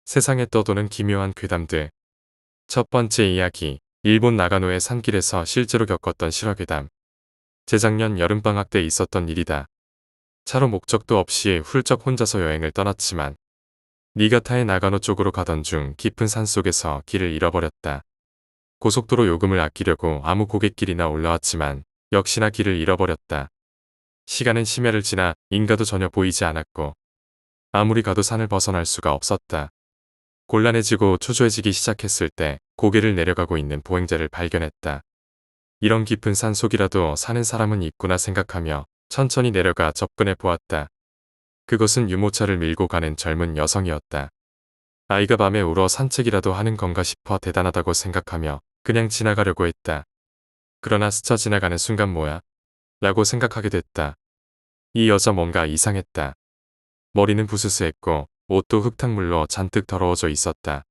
세상에 떠도는 기묘한 괴담들. 첫 번째 이야기. 일본 나가노의 산길에서 실제로 겪었던 실화괴담. 재작년 여름방학 때 있었던 일이다. 차로 목적도 없이 훌쩍 혼자서 여행을 떠났지만 니가타의 나가노 쪽으로 가던 중 깊은 산속에서 길을 잃어버렸다. 고속도로 요금을 아끼려고 아무 고갯길이나 올라왔지만 역시나 길을 잃어버렸다. 시간은 심야를 지나 인가도 전혀 보이지 않았고 아무리 가도 산을 벗어날 수가 없었다. 곤란해지고 초조해지기 시작했을 때 고개를 내려가고 있는 보행자를 발견했다. 이런 깊은 산 속이라도 사는 사람은 있구나 생각하며 천천히 내려가 접근해 보았다. 그것은 유모차를 밀고 가는 젊은 여성이었다. 아이가 밤에 울어 산책이라도 하는 건가 싶어 대단하다고 생각하며 그냥 지나가려고 했다. 그러나 스쳐 지나가는 순간 뭐야? 라고 생각하게 됐다. 이 여자 뭔가 이상했다. 머리는 부스스했고 옷도 흙탕물로 잔뜩 더러워져 있었다.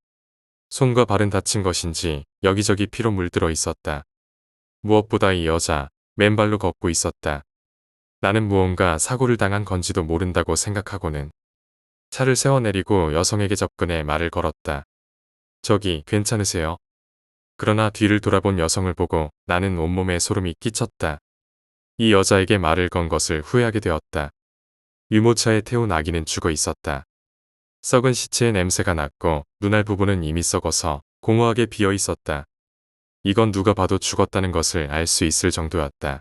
손과 발은 다친 것인지 여기저기 피로 물들어 있었다. 무엇보다 이 여자 맨발로 걷고 있었다. 나는 무언가 사고를 당한 건지도 모른다고 생각하고는 차를 세워 내리고 여성에게 접근해 말을 걸었다. 저기 괜찮으세요? 그러나 뒤를 돌아본 여성을 보고 나는 온몸에 소름이 끼쳤다. 이 여자에게 말을 건 것을 후회하게 되었다. 유모차에 태운 아기는 죽어 있었다. 썩은 시체의 냄새가 났고 눈알 부분은 이미 썩어서 공허하게 비어 있었다. 이건 누가 봐도 죽었다는 것을 알 수 있을 정도였다.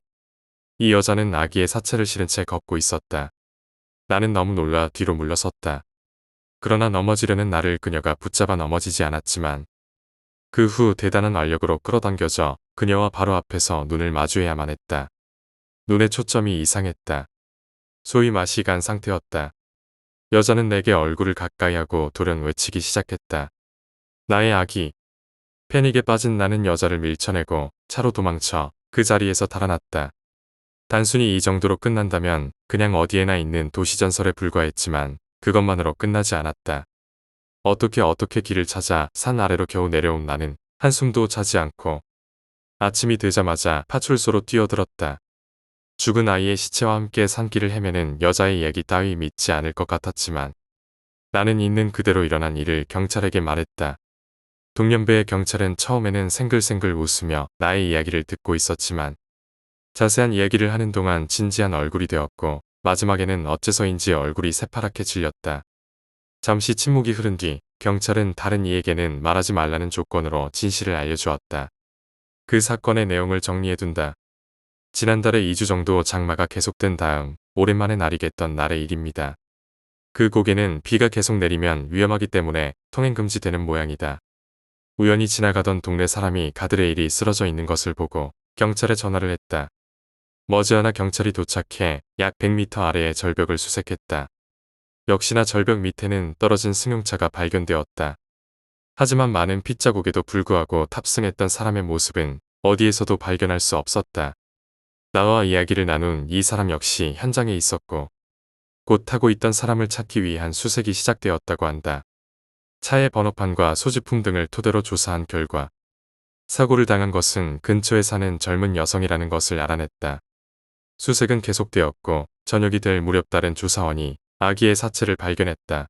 이 여자는 아기의 사체를 실은 채 걷고 있었다. 나는 너무 놀라 뒤로 물러섰다. 그러나 넘어지려는 나를 그녀가 붙잡아 넘어지지 않았지만 그 후 대단한 알력으로 끌어당겨져 그녀와 바로 앞에서 눈을 마주해야만 했다. 눈의 초점이 이상했다. 소위 맛이 간 상태였다. 여자는 내게 얼굴을 가까이 하고 돌연 외치기 시작했다. 나의 아기. 패닉에 빠진 나는 여자를 밀쳐내고 차로 도망쳐 그 자리에서 달아났다. 단순히 이 정도로 끝난다면 그냥 어디에나 있는 도시전설에 불과했지만 그것만으로 끝나지 않았다. 어떻게 길을 찾아 산 아래로 겨우 내려온 나는 한숨도 자지 않고 아침이 되자마자 파출소로 뛰어들었다. 죽은 아이의 시체와 함께 산길을 헤매는 여자의 얘기 따위 믿지 않을 것 같았지만 나는 있는 그대로 일어난 일을 경찰에게 말했다. 동년배의 경찰은 처음에는 생글생글 웃으며 나의 이야기를 듣고 있었지만 자세한 이야기를 하는 동안 진지한 얼굴이 되었고 마지막에는 어째서인지 얼굴이 새파랗게 질렸다. 잠시 침묵이 흐른 뒤 경찰은 다른 이에게는 말하지 말라는 조건으로 진실을 알려주었다. 그 사건의 내용을 정리해둔다. 지난달에 2주 정도 장마가 계속된 다음 오랜만에 날이겠던 날의 일입니다. 그 고개는 비가 계속 내리면 위험하기 때문에 통행금지되는 모양이다. 우연히 지나가던 동네 사람이 가드레일이 쓰러져 있는 것을 보고 경찰에 전화를 했다. 머지않아 경찰이 도착해 약 100m 아래의 절벽을 수색했다. 역시나 절벽 밑에는 떨어진 승용차가 발견되었다. 하지만 많은 핏자국에도 불구하고 탑승했던 사람의 모습은 어디에서도 발견할 수 없었다. 나와 이야기를 나눈 이 사람 역시 현장에 있었고 곧 타고 있던 사람을 찾기 위한 수색이 시작되었다고 한다. 차의 번호판과 소지품 등을 토대로 조사한 결과 사고를 당한 것은 근처에 사는 젊은 여성이라는 것을 알아냈다. 수색은 계속되었고 저녁이 될 무렵 다른 조사원이 아기의 사체를 발견했다.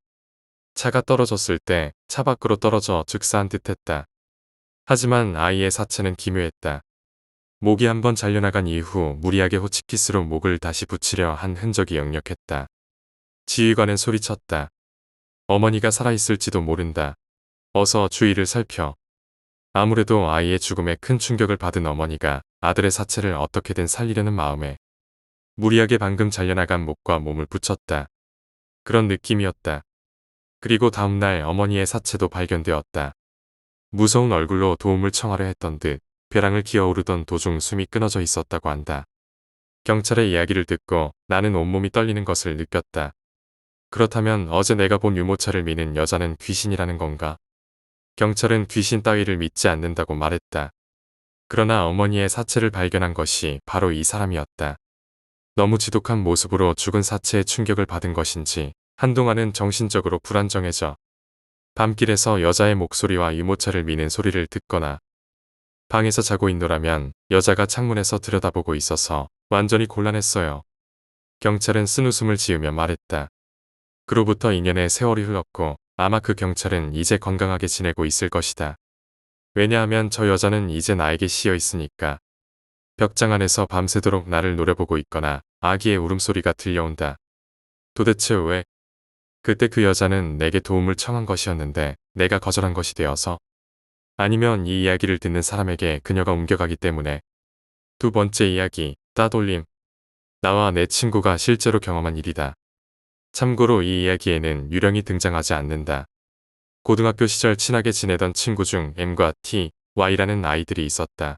차가 떨어졌을 때 차 밖으로 떨어져 즉사한 듯했다. 하지만 아이의 사체는 기묘했다. 목이 한번 잘려나간 이후 무리하게 호치키스로 목을 다시 붙이려 한 흔적이 역력했다. 지휘관은 소리쳤다. 어머니가 살아있을지도 모른다. 어서 주위를 살펴. 아무래도 아이의 죽음에 큰 충격을 받은 어머니가 아들의 사체를 어떻게든 살리려는 마음에 무리하게 방금 잘려나간 목과 몸을 붙였다. 그런 느낌이었다. 그리고 다음날 어머니의 사체도 발견되었다. 무서운 얼굴로 도움을 청하려 했던 듯 벼랑을 기어오르던 도중 숨이 끊어져 있었다고 한다. 경찰의 이야기를 듣고 나는 온몸이 떨리는 것을 느꼈다. 그렇다면 어제 내가 본 유모차를 미는 여자는 귀신이라는 건가? 경찰은 귀신 따위를 믿지 않는다고 말했다. 그러나 어머니의 사체를 발견한 것이 바로 이 사람이었다. 너무 지독한 모습으로 죽은 사체에 충격을 받은 것인지 한동안은 정신적으로 불안정해져 밤길에서 여자의 목소리와 유모차를 미는 소리를 듣거나 방에서 자고 있노라면 여자가 창문에서 들여다보고 있어서 완전히 곤란했어요. 경찰은 쓴웃음을 지으며 말했다. 그로부터 2년의 세월이 흘렀고 아마 그 경찰은 이제 건강하게 지내고 있을 것이다. 왜냐하면 저 여자는 이제 나에게 씌여 있으니까. 벽장 안에서 밤새도록 나를 노려보고 있거나 아기의 울음소리가 들려온다. 도대체 왜? 그때 그 여자는 내게 도움을 청한 것이었는데 내가 거절한 것이 되어서? 아니면 이 이야기를 듣는 사람에게 그녀가 옮겨가기 때문에? 두 번째 이야기, 따돌림. 나와 내 친구가 실제로 경험한 일이다. 참고로 이 이야기에는 유령이 등장하지 않는다. 고등학교 시절 친하게 지내던 친구 중 M과 T, Y라는 아이들이 있었다.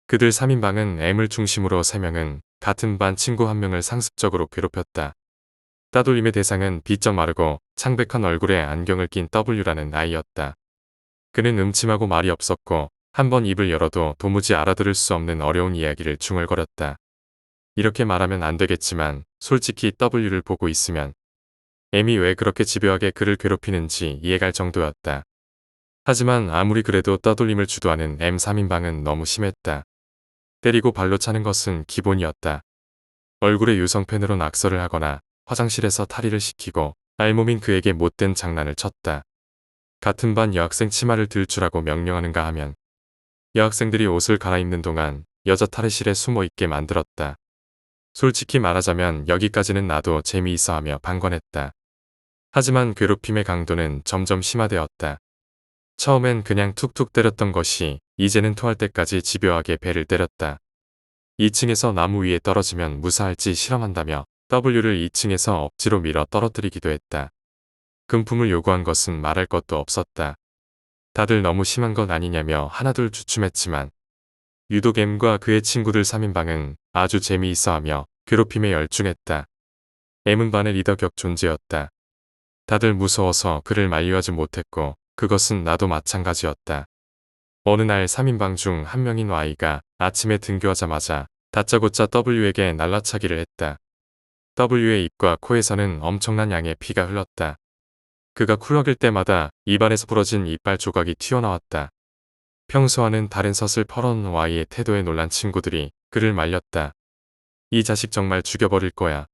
그들 3인방은 M을 중심으로 3명은 같은 반 친구 1명을 상습적으로 괴롭혔다. 따돌림의 대상은 비쩍 마르고 창백한 얼굴에 안경을 낀 W라는 아이였다. 그는 음침하고 말이 없었고 한번 입을 열어도 도무지 알아들을 수 없는 어려운 이야기를 중얼거렸다. 이렇게 말하면 안 되겠지만 솔직히 W를 보고 있으면 M이 왜 그렇게 집요하게 그를 괴롭히는지 이해갈 정도였다. 하지만 아무리 그래도 따돌림을 주도하는 M 3인방은 너무 심했다. 때리고 발로 차는 것은 기본이었다. 얼굴에 유성펜으로 낙서를 하거나 화장실에서 탈의를 시키고 알몸인 그에게 못된 장난을 쳤다. 같은 반 여학생 치마를 들 주라고 명령하는가 하면 여학생들이 옷을 갈아입는 동안 여자 탈의실에 숨어 있게 만들었다. 솔직히 말하자면 여기까지는 나도 재미있어 하며 방관했다. 하지만 괴롭힘의 강도는 점점 심화되었다. 처음엔 그냥 툭툭 때렸던 것이 이제는 토할 때까지 집요하게 배를 때렸다. 2층에서 나무 위에 떨어지면 무사할지 실험한다며 W를 2층에서 억지로 밀어 떨어뜨리기도 했다. 금품을 요구한 것은 말할 것도 없었다. 다들 너무 심한 것 아니냐며 하나둘 주춤했지만 유독 M과 그의 친구들 3인방은 아주 재미있어하며 괴롭힘에 열중했다. M은 반의 리더격 존재였다. 다들 무서워서 그를 만류하지 못했고 그것은 나도 마찬가지였다. 어느 날 3인방 중 한 명인 Y가 아침에 등교하자마자 다짜고짜 W에게 날라차기를 했다. W의 입과 코에서는 엄청난 양의 피가 흘렀다. 그가 쿨럭일 때마다 입안에서 부러진 이빨 조각이 튀어나왔다. 평소와는 다른 서슬 퍼런 Y의 태도에 놀란 친구들이 그를 말렸다. 이 자식 정말 죽여버릴 거야.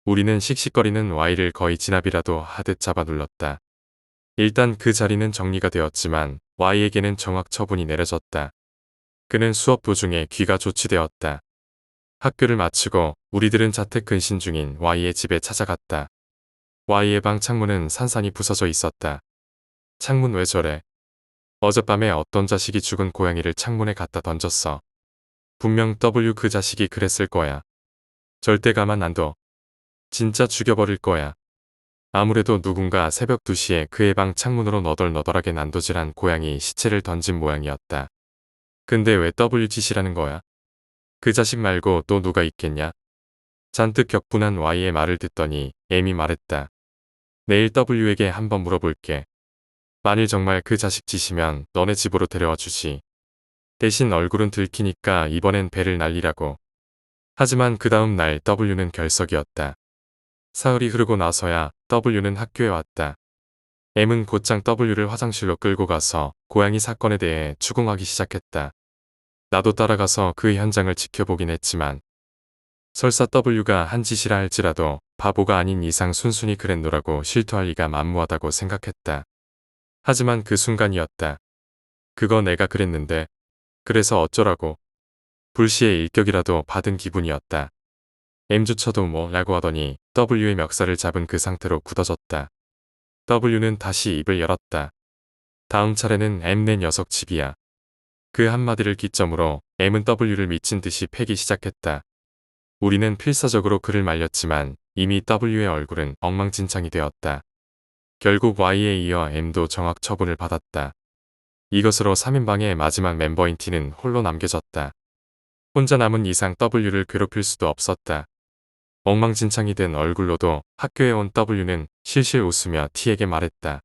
우리는 씩씩거리는 Y를 거의 진압이라도 하듯 잡아 눌렀다. 일단 그 자리는 정리가 되었지만 Y에게는 정확 처분이 내려졌다. 그는 수업 도중에 귀가 조치되었다. 학교를 마치고 우리들은 자택 근신 중인 Y의 집에 찾아갔다. Y의 방 창문은 산산이 부서져 있었다. 창문 왜 저래? 어젯밤에 어떤 자식이 죽은 고양이를 창문에 갖다 던졌어. 분명 W 그 자식이 그랬을 거야. 절대 가만 안 둬. 진짜 죽여버릴 거야. 아무래도 누군가 새벽 2시에 그의 방 창문으로 너덜너덜하게 난도질한 고양이 시체를 던진 모양이었다. 근데 왜 W 짓이라는 거야? 그 자식 말고 또 누가 있겠냐? 잔뜩 격분한 Y의 말을 듣더니 M이 말했다. 내일 W에게 한번 물어볼게. 만일 정말 그 자식 짓이면 너네 집으로 데려와 주지. 대신 얼굴은 들키니까 이번엔 배를 날리라고. 하지만 그 다음 날 W는 결석이었다. 사흘이 흐르고 나서야 W는 학교에 왔다. M은 곧장 W를 화장실로 끌고 가서 고양이 사건에 대해 추궁하기 시작했다. 나도 따라가서 그 현장을 지켜보긴 했지만 설사 W가 한 짓이라 할지라도 바보가 아닌 이상 순순히 그랬노라고 실토할 리가 만무하다고 생각했다. 하지만 그 순간이었다. 그거 내가 그랬는데 그래서 어쩌라고. 불시의 일격이라도 받은 기분이었다. M조차도 뭐 라고 하더니 W의 멱살을 잡은 그 상태로 굳어졌다. W는 다시 입을 열었다. 다음 차례는 M 내 녀석 집이야. 그 한마디를 기점으로 M은 W를 미친 듯이 패기 시작했다. 우리는 필사적으로 그를 말렸지만 이미 W의 얼굴은 엉망진창이 되었다. 결국 Y에 이어 M도 정확 처분을 받았다. 이것으로 3인방의 마지막 멤버인 T는 홀로 남겨졌다. 혼자 남은 이상 W를 괴롭힐 수도 없었다. 엉망진창이 된 얼굴로도 학교에 온 W는 실실 웃으며 T에게 말했다.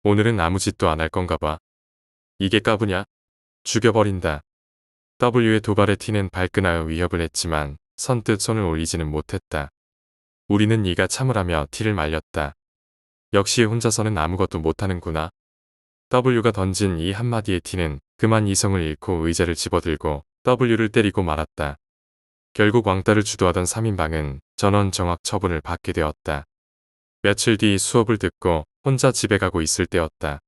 오늘은 아무 짓도 안 할 건가 봐. 이게 까부냐? 죽여버린다. W의 도발에 T는 발끈하여 위협을 했지만 선뜻 손을 올리지는 못했다. 우리는 네가 참으라며 T를 말렸다. 역시 혼자서는 아무것도 못하는구나. W가 던진 이 한마디에 T는 그만 이성을 잃고 의자를 집어들고 W를 때리고 말았다. 결국 왕따를 주도하던 3인방은 전원 정확 처분을 받게 되었다. 며칠 뒤 수업을 듣고 혼자 집에 가고 있을 때였다.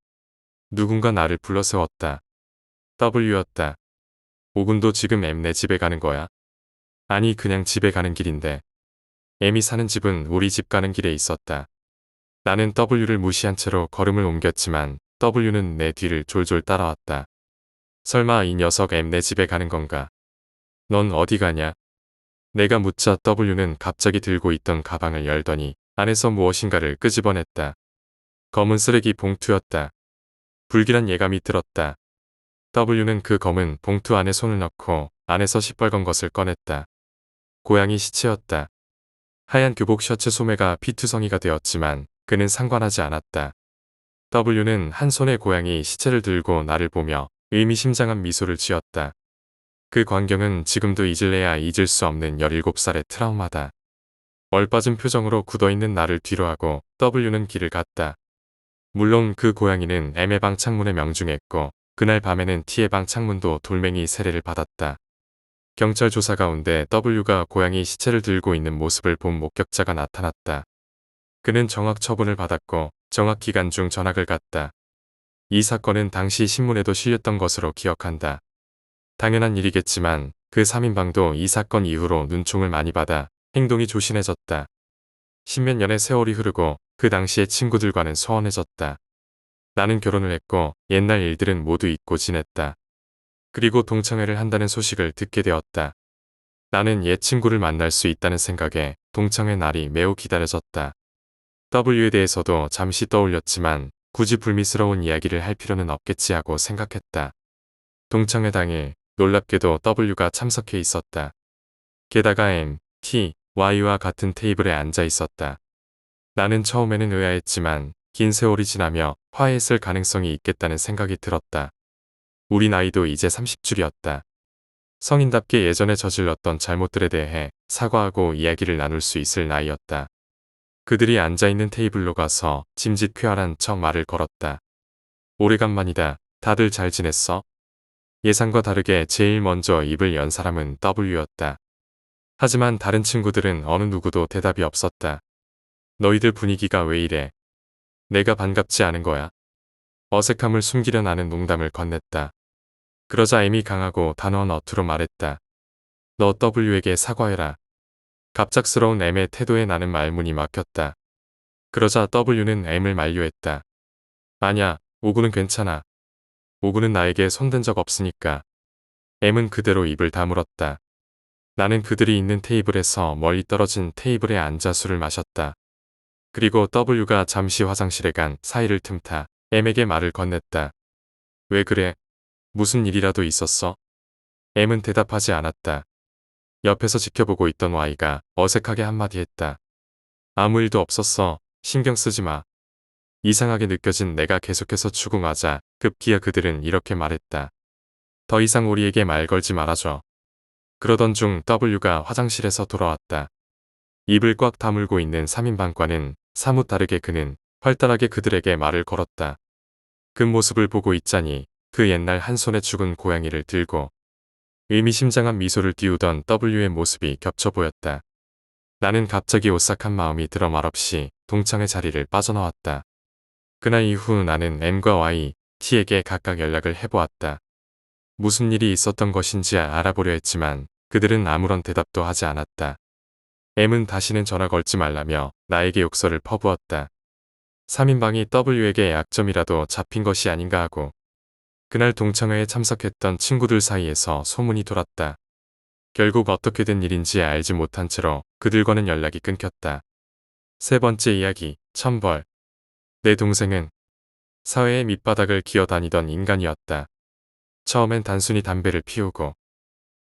누군가 나를 불러세웠다. W였다. 오군도 지금 M네 집에 가는 거야? 아니 그냥 집에 가는 길인데. M이 사는 집은 우리 집 가는 길에 있었다. 나는 W를 무시한 채로 걸음을 옮겼지만 W는 내 뒤를 졸졸 따라왔다. 설마 이 녀석 M네 집에 가는 건가? 넌 어디 가냐? 내가 묻자 W는 갑자기 들고 있던 가방을 열더니 안에서 무엇인가를 끄집어냈다. 검은 쓰레기 봉투였다. 불길한 예감이 들었다. W는 그 검은 봉투 안에 손을 넣고 안에서 시뻘건 것을 꺼냈다. 고양이 시체였다. 하얀 교복 셔츠 소매가 피투성이가 되었지만 그는 상관하지 않았다. W는 한 손에 고양이 시체를 들고 나를 보며 의미심장한 미소를 지었다. 그 광경은 지금도 잊을래야 잊을 수 없는 17살의 트라우마다. 얼빠진 표정으로 굳어있는 나를 뒤로하고 W는 길을 갔다. 물론 그 고양이는 M의 방 창문에 명중했고 그날 밤에는 T의 방 창문도 돌멩이 세례를 받았다. 경찰 조사 가운데 W가 고양이 시체를 들고 있는 모습을 본 목격자가 나타났다. 그는 정학 처분을 받았고 정학 기간 중 전학을 갔다. 이 사건은 당시 신문에도 실렸던 것으로 기억한다. 당연한 일이겠지만 그 3인방도 이 사건 이후로 눈총을 많이 받아 행동이 조신해졌다. 십몇 년의 세월이 흐르고 그 당시의 친구들과는 소원해졌다. 나는 결혼을 했고 옛날 일들은 모두 잊고 지냈다. 그리고 동창회를 한다는 소식을 듣게 되었다. 나는 옛 친구를 만날 수 있다는 생각에 동창회 날이 매우 기다려졌다. W에 대해서도 잠시 떠올렸지만 굳이 불미스러운 이야기를 할 필요는 없겠지 하고 생각했다. 동창회 당일 놀랍게도 W가 참석해 있었다. 게다가 M, T, Y와 같은 테이블에 앉아 있었다. 나는 처음에는 의아했지만 긴 세월이 지나며 화해했을 가능성이 있겠다는 생각이 들었다. 우리 나이도 이제 30줄이었다. 성인답게 예전에 저질렀던 잘못들에 대해 사과하고 이야기를 나눌 수 있을 나이였다. 그들이 앉아있는 테이블로 가서 짐짓 쾌활한 척 말을 걸었다. 오래간만이다. 다들 잘 지냈어? 예상과 다르게 제일 먼저 입을 연 사람은 W였다. 하지만 다른 친구들은 어느 누구도 대답이 없었다. 너희들 분위기가 왜 이래? 내가 반갑지 않은 거야? 어색함을 숨기려 나는 농담을 건넸다. 그러자 M이 강하고 단호한 어투로 말했다. 너 W에게 사과해라. 갑작스러운 M의 태도에 나는 말문이 막혔다. 그러자 W는 M을 만류했다. 아냐, 오구는 괜찮아. 오구는 나에게 손댄 적 없으니까. M은 그대로 입을 다물었다. 나는 그들이 있는 테이블에서 멀리 떨어진 테이블에 앉아 술을 마셨다. 그리고 W가 잠시 화장실에 간 사이를 틈타 M에게 말을 건넸다. 왜 그래? 무슨 일이라도 있었어? M은 대답하지 않았다. 옆에서 지켜보고 있던 Y가 어색하게 한마디 했다. 아무 일도 없었어. 신경 쓰지 마. 이상하게 느껴진 내가 계속해서 추궁하자 급기야 그들은 이렇게 말했다. 더 이상 우리에게 말 걸지 말아줘. 그러던 중 W가 화장실에서 돌아왔다. 입을 꽉 다물고 있는 3인방과는 사뭇 다르게 그는 활달하게 그들에게 말을 걸었다. 그 모습을 보고 있자니 그 옛날 한 손에 죽은 고양이를 들고 의미심장한 미소를 띄우던 W의 모습이 겹쳐 보였다. 나는 갑자기 오싹한 마음이 들어 말없이 동창의 자리를 빠져나왔다. 그날 이후 나는 M과 Y, T에게 각각 연락을 해보았다. 무슨 일이 있었던 것인지 알아보려 했지만 그들은 아무런 대답도 하지 않았다. M은 다시는 전화 걸지 말라며 나에게 욕설을 퍼부었다. 3인방이 W에게 약점이라도 잡힌 것이 아닌가 하고 그날 동창회에 참석했던 친구들 사이에서 소문이 돌았다. 결국 어떻게 된 일인지 알지 못한 채로 그들과는 연락이 끊겼다. 세 번째 이야기, 천벌. 내 동생은 사회의 밑바닥을 기어다니던 인간이었다. 처음엔 단순히 담배를 피우고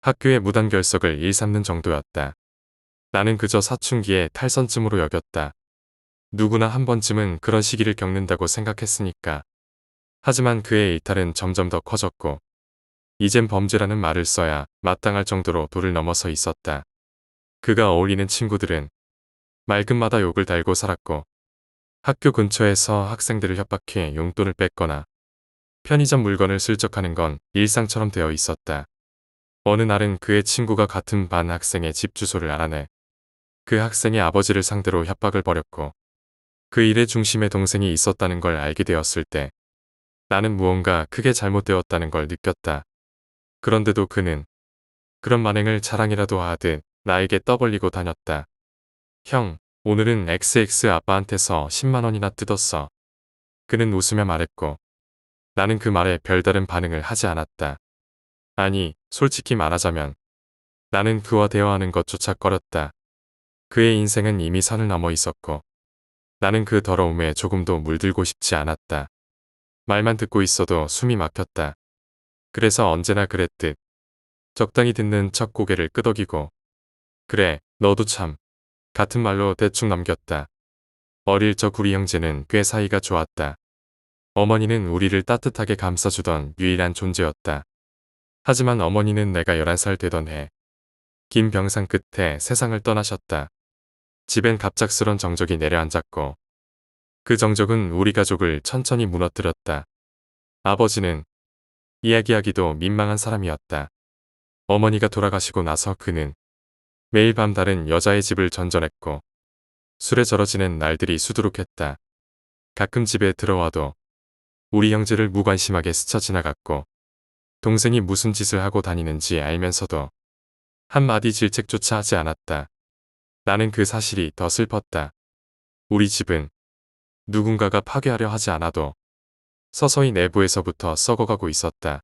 학교의 무단 결석을 일삼는 정도였다. 나는 그저 사춘기의 탈선쯤으로 여겼다. 누구나 한 번쯤은 그런 시기를 겪는다고 생각했으니까. 하지만 그의 일탈은 점점 더 커졌고 이젠 범죄라는 말을 써야 마땅할 정도로 도를 넘어서 있었다. 그가 어울리는 친구들은 말끝마다 욕을 달고 살았고 학교 근처에서 학생들을 협박해 용돈을 뺏거나 편의점 물건을 슬쩍하는 건 일상처럼 되어 있었다. 어느 날은 그의 친구가 같은 반 학생의 집 주소를 알아내 그 학생의 아버지를 상대로 협박을 벌였고 그 일의 중심에 동생이 있었다는 걸 알게 되었을 때 나는 무언가 크게 잘못되었다는 걸 느꼈다. 그런데도 그는 그런 만행을 자랑이라도 하듯 나에게 떠벌리고 다녔다. 형, 오늘은 XX 아빠한테서 10만 원이나 뜯었어. 그는 웃으며 말했고 나는 그 말에 별다른 반응을 하지 않았다. 아니, 솔직히 말하자면 나는 그와 대화하는 것조차 꺼렸다. 그의 인생은 이미 선을 넘어 있었고 나는 그 더러움에 조금도 물들고 싶지 않았다. 말만 듣고 있어도 숨이 막혔다. 그래서 언제나 그랬듯 적당히 듣는 척 고개를 끄덕이고 그래, 너도 참 같은 말로 대충 넘겼다. 어릴 적 우리 형제는 꽤 사이가 좋았다. 어머니는 우리를 따뜻하게 감싸주던 유일한 존재였다. 하지만 어머니는 내가 11살 되던 해 긴 병상 끝에 세상을 떠나셨다. 집엔 갑작스런 정적이 내려앉았고 그 정적은 우리 가족을 천천히 무너뜨렸다. 아버지는 이야기하기도 민망한 사람이었다. 어머니가 돌아가시고 나서 그는 매일 밤 다른 여자의 집을 전전했고 술에 절어지는 날들이 수두룩했다. 가끔 집에 들어와도 우리 형제를 무관심하게 스쳐 지나갔고 동생이 무슨 짓을 하고 다니는지 알면서도 한마디 질책조차 하지 않았다. 나는 그 사실이 더 슬펐다. 우리 집은 누군가가 파괴하려 하지 않아도 서서히 내부에서부터 썩어가고 있었다.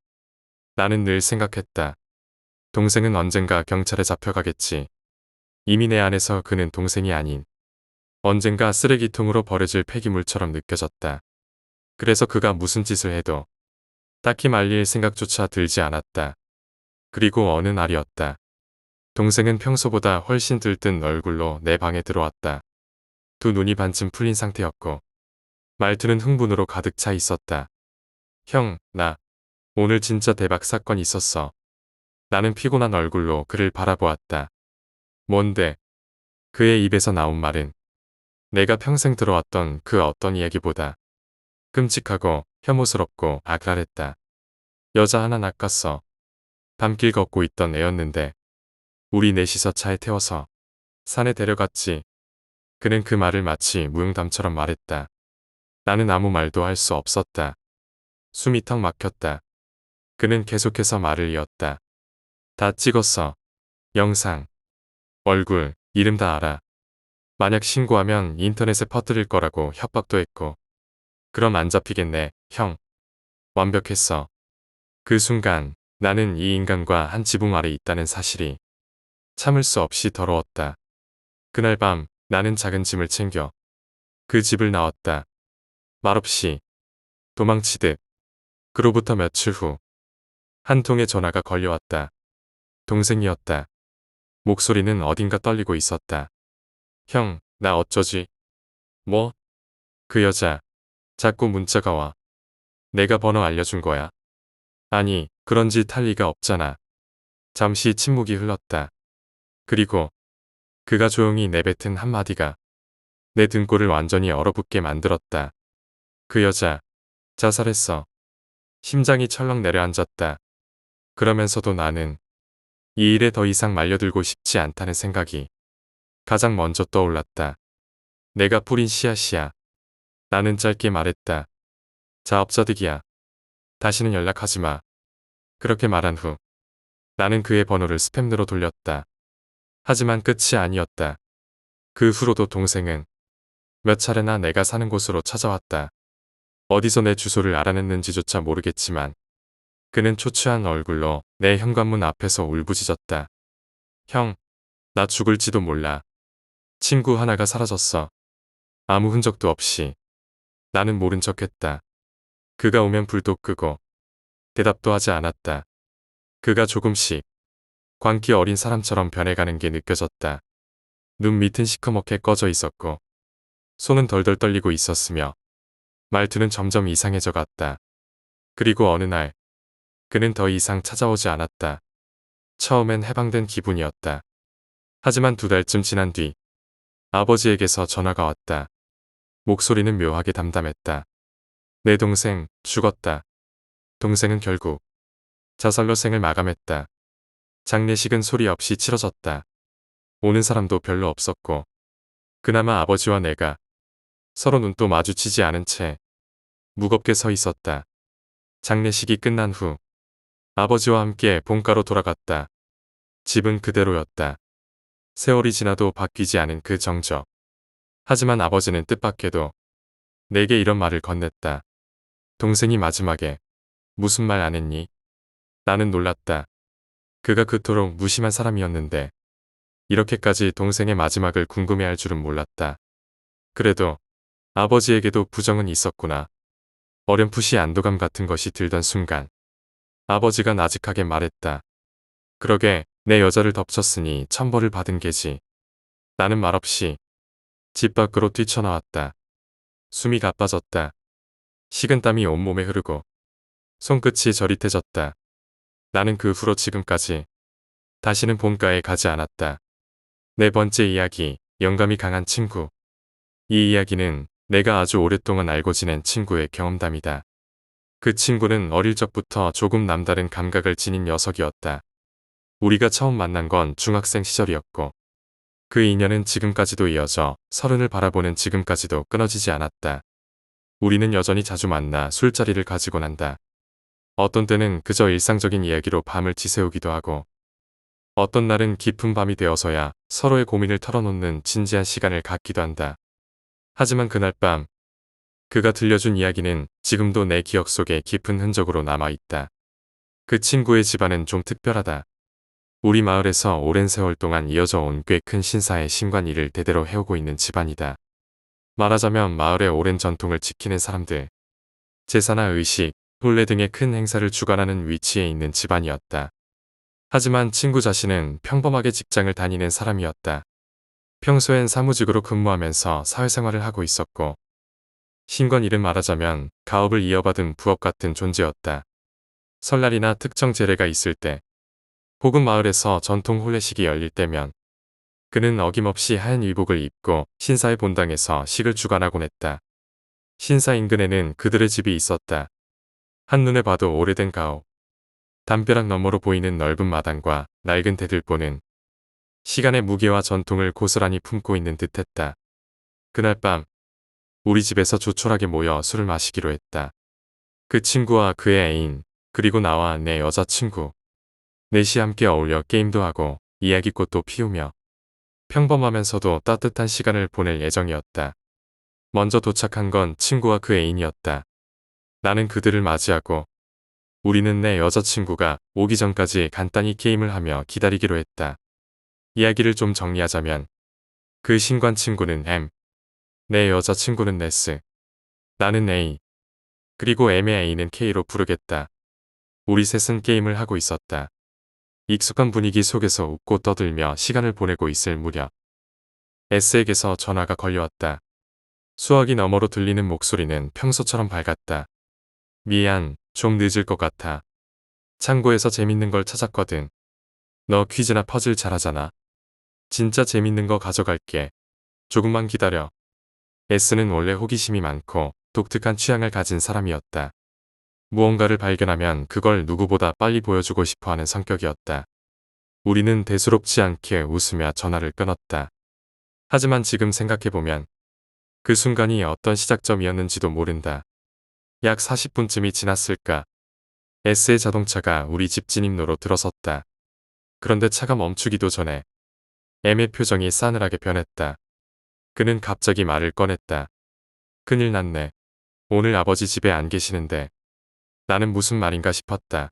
나는 늘 생각했다. 동생은 언젠가 경찰에 잡혀가겠지. 이미 내 안에서 그는 동생이 아닌 언젠가 쓰레기통으로 버려질 폐기물처럼 느껴졌다. 그래서 그가 무슨 짓을 해도 딱히 말릴 생각조차 들지 않았다. 그리고 어느 날이었다. 동생은 평소보다 훨씬 들뜬 얼굴로 내 방에 들어왔다. 두 눈이 반쯤 풀린 상태였고 말투는 흥분으로 가득 차 있었다. 형, 나 오늘 진짜 대박 사건 있었어. 나는 피곤한 얼굴로 그를 바라보았다. 뭔데? 그의 입에서 나온 말은 내가 평생 들어왔던 그 어떤 이야기보다 끔찍하고 혐오스럽고 악랄했다. 여자 하나 낚았어. 밤길 걷고 있던 애였는데 우리 넷이서 차에 태워서 산에 데려갔지. 그는 그 말을 마치 무용담처럼 말했다. 나는 아무 말도 할 수 없었다. 숨이 턱 막혔다. 그는 계속해서 말을 이었다. 다 찍었어. 영상, 얼굴, 이름 다 알아. 만약 신고하면 인터넷에 퍼뜨릴 거라고 협박도 했고. 그럼 안 잡히겠네, 형. 완벽했어. 그 순간 나는 이 인간과 한 지붕 아래 있다는 사실이 참을 수 없이 더러웠다. 그날 밤 나는 작은 짐을 챙겨 그 집을 나왔다. 말없이 도망치듯. 그로부터 며칠 후 한 통의 전화가 걸려왔다. 동생이었다. 목소리는 어딘가 떨리고 있었다. 형, 나 어쩌지? 뭐? 그 여자. 자꾸 문자가 와. 내가 번호 알려준 거야. 아니, 그런 짓 할 리가 없잖아. 잠시 침묵이 흘렀다. 그리고 그가 조용히 내뱉은 한마디가 내 등골을 완전히 얼어붙게 만들었다. 그 여자, 자살했어. 심장이 철렁 내려앉았다. 그러면서도 나는 이 일에 더 이상 말려들고 싶지 않다는 생각이 가장 먼저 떠올랐다. 내가 뿌린 씨앗이야. 나는 짧게 말했다. 자업자득이야. 다시는 연락하지 마. 그렇게 말한 후 나는 그의 번호를 스팸으로 돌렸다. 하지만 끝이 아니었다. 그 후로도 동생은 몇 차례나 내가 사는 곳으로 찾아왔다. 어디서 내 주소를 알아냈는지조차 모르겠지만 그는 초췌한 얼굴로 내 현관문 앞에서 울부짖었다. 형, 나 죽을지도 몰라. 친구 하나가 사라졌어. 아무 흔적도 없이. 나는 모른 척했다. 그가 오면 불도 끄고 대답도 하지 않았다. 그가 조금씩 광기 어린 사람처럼 변해가는 게 느껴졌다. 눈 밑은 시커멓게 꺼져 있었고 손은 덜덜 떨리고 있었으며 말투는 점점 이상해져 갔다. 그리고 어느 날 그는 더 이상 찾아오지 않았다. 처음엔 해방된 기분이었다. 하지만 2달쯤 지난 뒤 아버지에게서 전화가 왔다. 목소리는 묘하게 담담했다. 내 동생 죽었다. 동생은 결국 자살로 생을 마감했다. 장례식은 소리 없이 치러졌다. 오는 사람도 별로 없었고 그나마 아버지와 내가 서로 눈도 마주치지 않은 채 무겁게 서 있었다. 장례식이 끝난 후 아버지와 함께 본가로 돌아갔다. 집은 그대로였다. 세월이 지나도 바뀌지 않은 그 정적. 하지만 아버지는 뜻밖에도 내게 이런 말을 건넸다. 동생이 마지막에 무슨 말 안 했니? 나는 놀랐다. 그가 그토록 무심한 사람이었는데 이렇게까지 동생의 마지막을 궁금해할 줄은 몰랐다. 그래도 아버지에게도 부정은 있었구나. 어렴풋이 안도감 같은 것이 들던 순간 아버지가 나직하게 말했다. 그러게 내 여자를 덮쳤으니 천벌을 받은 게지. 나는 말없이 집 밖으로 뛰쳐나왔다. 숨이 가빠졌다. 식은땀이 온몸에 흐르고 손끝이 저릿해졌다. 나는 그 후로 지금까지 다시는 본가에 가지 않았다. 네 번째 이야기, 영감이 강한 친구. 이 이야기는 내가 아주 오랫동안 알고 지낸 친구의 경험담이다. 그 친구는 어릴 적부터 조금 남다른 감각을 지닌 녀석이었다. 우리가 처음 만난 건 중학생 시절이었고 그 인연은 지금까지도 이어져 서른을 바라보는 지금까지도 끊어지지 않았다. 우리는 여전히 자주 만나 술자리를 가지곤 한다. 어떤 때는 그저 일상적인 이야기로 밤을 지새우기도 하고 어떤 날은 깊은 밤이 되어서야 서로의 고민을 털어놓는 진지한 시간을 갖기도 한다. 하지만 그날 밤 그가 들려준 이야기는 지금도 내 기억 속에 깊은 흔적으로 남아있다. 그 친구의 집안은 좀 특별하다. 우리 마을에서 오랜 세월 동안 이어져 온 꽤 큰 신사의 신관일을 대대로 해오고 있는 집안이다. 말하자면 마을의 오랜 전통을 지키는 사람들, 제사나 의식, 혼례 등의 큰 행사를 주관하는 위치에 있는 집안이었다. 하지만 친구 자신은 평범하게 직장을 다니는 사람이었다. 평소엔 사무직으로 근무하면서 사회생활을 하고 있었고 신관일은 말하자면 가업을 이어받은 부업 같은 존재였다. 설날이나 특정 제례가 있을 때 혹은 마을에서 전통 혼례식이 열릴 때면 그는 어김없이 하얀 의복을 입고 신사의 본당에서 식을 주관하곤 했다. 신사 인근에는 그들의 집이 있었다. 한눈에 봐도 오래된 가옥, 담벼락 너머로 보이는 넓은 마당과 낡은 대들보는 시간의 무게와 전통을 고스란히 품고 있는 듯했다. 그날 밤 우리 집에서 조촐하게 모여 술을 마시기로 했다. 그 친구와 그의 애인, 그리고 나와 내 여자친구. 넷이 함께 어울려 게임도 하고 이야기꽃도 피우며 평범하면서도 따뜻한 시간을 보낼 예정이었다. 먼저 도착한 건 친구와 그 애인이었다. 나는 그들을 맞이하고 우리는 내 여자친구가 오기 전까지 간단히 게임을 하며 기다리기로 했다. 이야기를 좀 정리하자면 그 신관 친구는 M, 내 여자친구는 S, 나는 A, 그리고 M의 A는 K로 부르겠다. 우리 셋은 게임을 하고 있었다. 익숙한 분위기 속에서 웃고 떠들며 시간을 보내고 있을 무렵 S에게서 전화가 걸려왔다. 수화기 너머로 들리는 목소리는 평소처럼 밝았다. 미안, 좀 늦을 것 같아. 창고에서 재밌는 걸 찾았거든. 너 퀴즈나 퍼즐 잘하잖아. 진짜 재밌는 거 가져갈게. 조금만 기다려. S는 원래 호기심이 많고 독특한 취향을 가진 사람이었다. 무언가를 발견하면 그걸 누구보다 빨리 보여주고 싶어하는 성격이었다. 우리는 대수롭지 않게 웃으며 전화를 끊었다. 하지만 지금 생각해보면 그 순간이 어떤 시작점이었는지도 모른다. 약 40분쯤이 지났을까. S의 자동차가 우리 집 진입로로 들어섰다. 그런데 차가 멈추기도 전에 M의 표정이 싸늘하게 변했다. 그는 갑자기 말을 꺼냈다. 큰일 났네. 오늘 아버지 집에 안 계시는데. 나는 무슨 말인가 싶었다.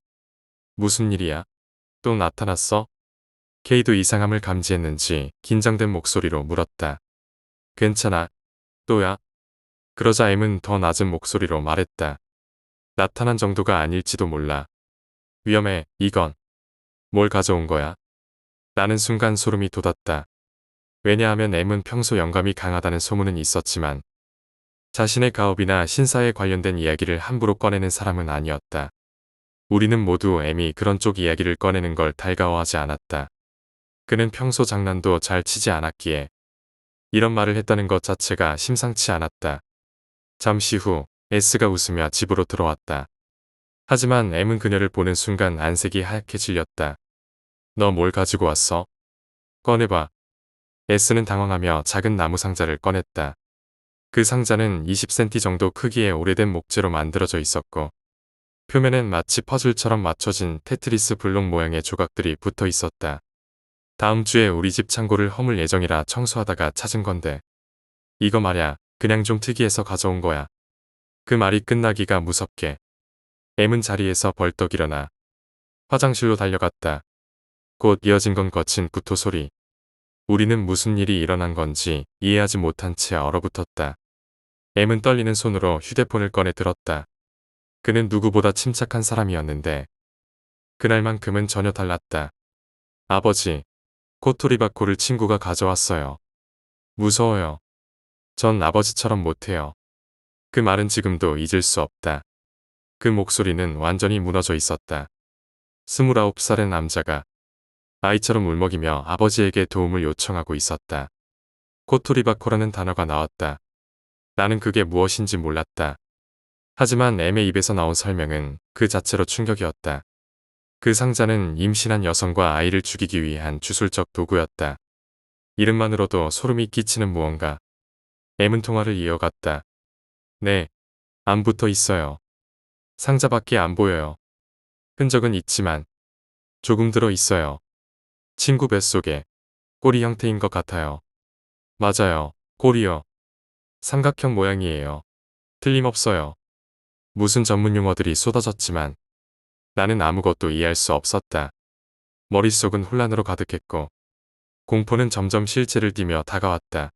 무슨 일이야? 또 나타났어? K도 이상함을 감지했는지 긴장된 목소리로 물었다. 괜찮아. 또야? 그러자 M은 더 낮은 목소리로 말했다. 나타난 정도가 아닐지도 몰라. 위험해, 이건. 뭘 가져온 거야? 나는 순간 소름이 돋았다. 왜냐하면 M은 평소 영감이 강하다는 소문은 있었지만 자신의 가업이나 신사에 관련된 이야기를 함부로 꺼내는 사람은 아니었다. 우리는 모두 M이 그런 쪽 이야기를 꺼내는 걸 달가워하지 않았다. 그는 평소 장난도 잘 치지 않았기에 이런 말을 했다는 것 자체가 심상치 않았다. 잠시 후 S가 웃으며 집으로 들어왔다. 하지만 M은 그녀를 보는 순간 안색이 하얗게 질렸다. 너 뭘 가지고 왔어? 꺼내봐. S는 당황하며 작은 나무 상자를 꺼냈다. 그 상자는 20cm 정도 크기의 오래된 목재로 만들어져 있었고 표면엔 마치 퍼즐처럼 맞춰진 테트리스 블록 모양의 조각들이 붙어 있었다. 다음 주에 우리 집 창고를 허물 예정이라 청소하다가 찾은 건데 이거 말야 그냥 좀 특이해서 가져온 거야. 그 말이 끝나기가 무섭게 M은 자리에서 벌떡 일어나 화장실로 달려갔다. 곧 이어진 건 거친 구토 소리. 우리는 무슨 일이 일어난 건지 이해하지 못한 채 얼어붙었다. M은 떨리는 손으로 휴대폰을 꺼내 들었다. 그는 누구보다 침착한 사람이었는데 그날만큼은 전혀 달랐다. 아버지, 코토리바코를 친구가 가져왔어요. 무서워요. 전 아버지처럼 못해요. 그 말은 지금도 잊을 수 없다. 그 목소리는 완전히 무너져 있었다. 29살의 남자가 아이처럼 울먹이며 아버지에게 도움을 요청하고 있었다. 코토리바코라는 단어가 나왔다. 나는 그게 무엇인지 몰랐다. 하지만 M의 입에서 나온 설명은 그 자체로 충격이었다. 그 상자는 임신한 여성과 아이를 죽이기 위한 주술적 도구였다. 이름만으로도 소름이 끼치는 무언가. M은 통화를 이어갔다. 네, 안 붙어 있어요. 상자밖에 안 보여요. 흔적은 있지만 조금 들어 있어요. 친구 뱃속에 꼬리 형태인 것 같아요. 맞아요, 꼬리요. 삼각형 모양이에요. 틀림없어요. 무슨 전문 용어들이 쏟아졌지만 나는 아무것도 이해할 수 없었다. 머릿속은 혼란으로 가득했고 공포는 점점 실체를 띠며 다가왔다.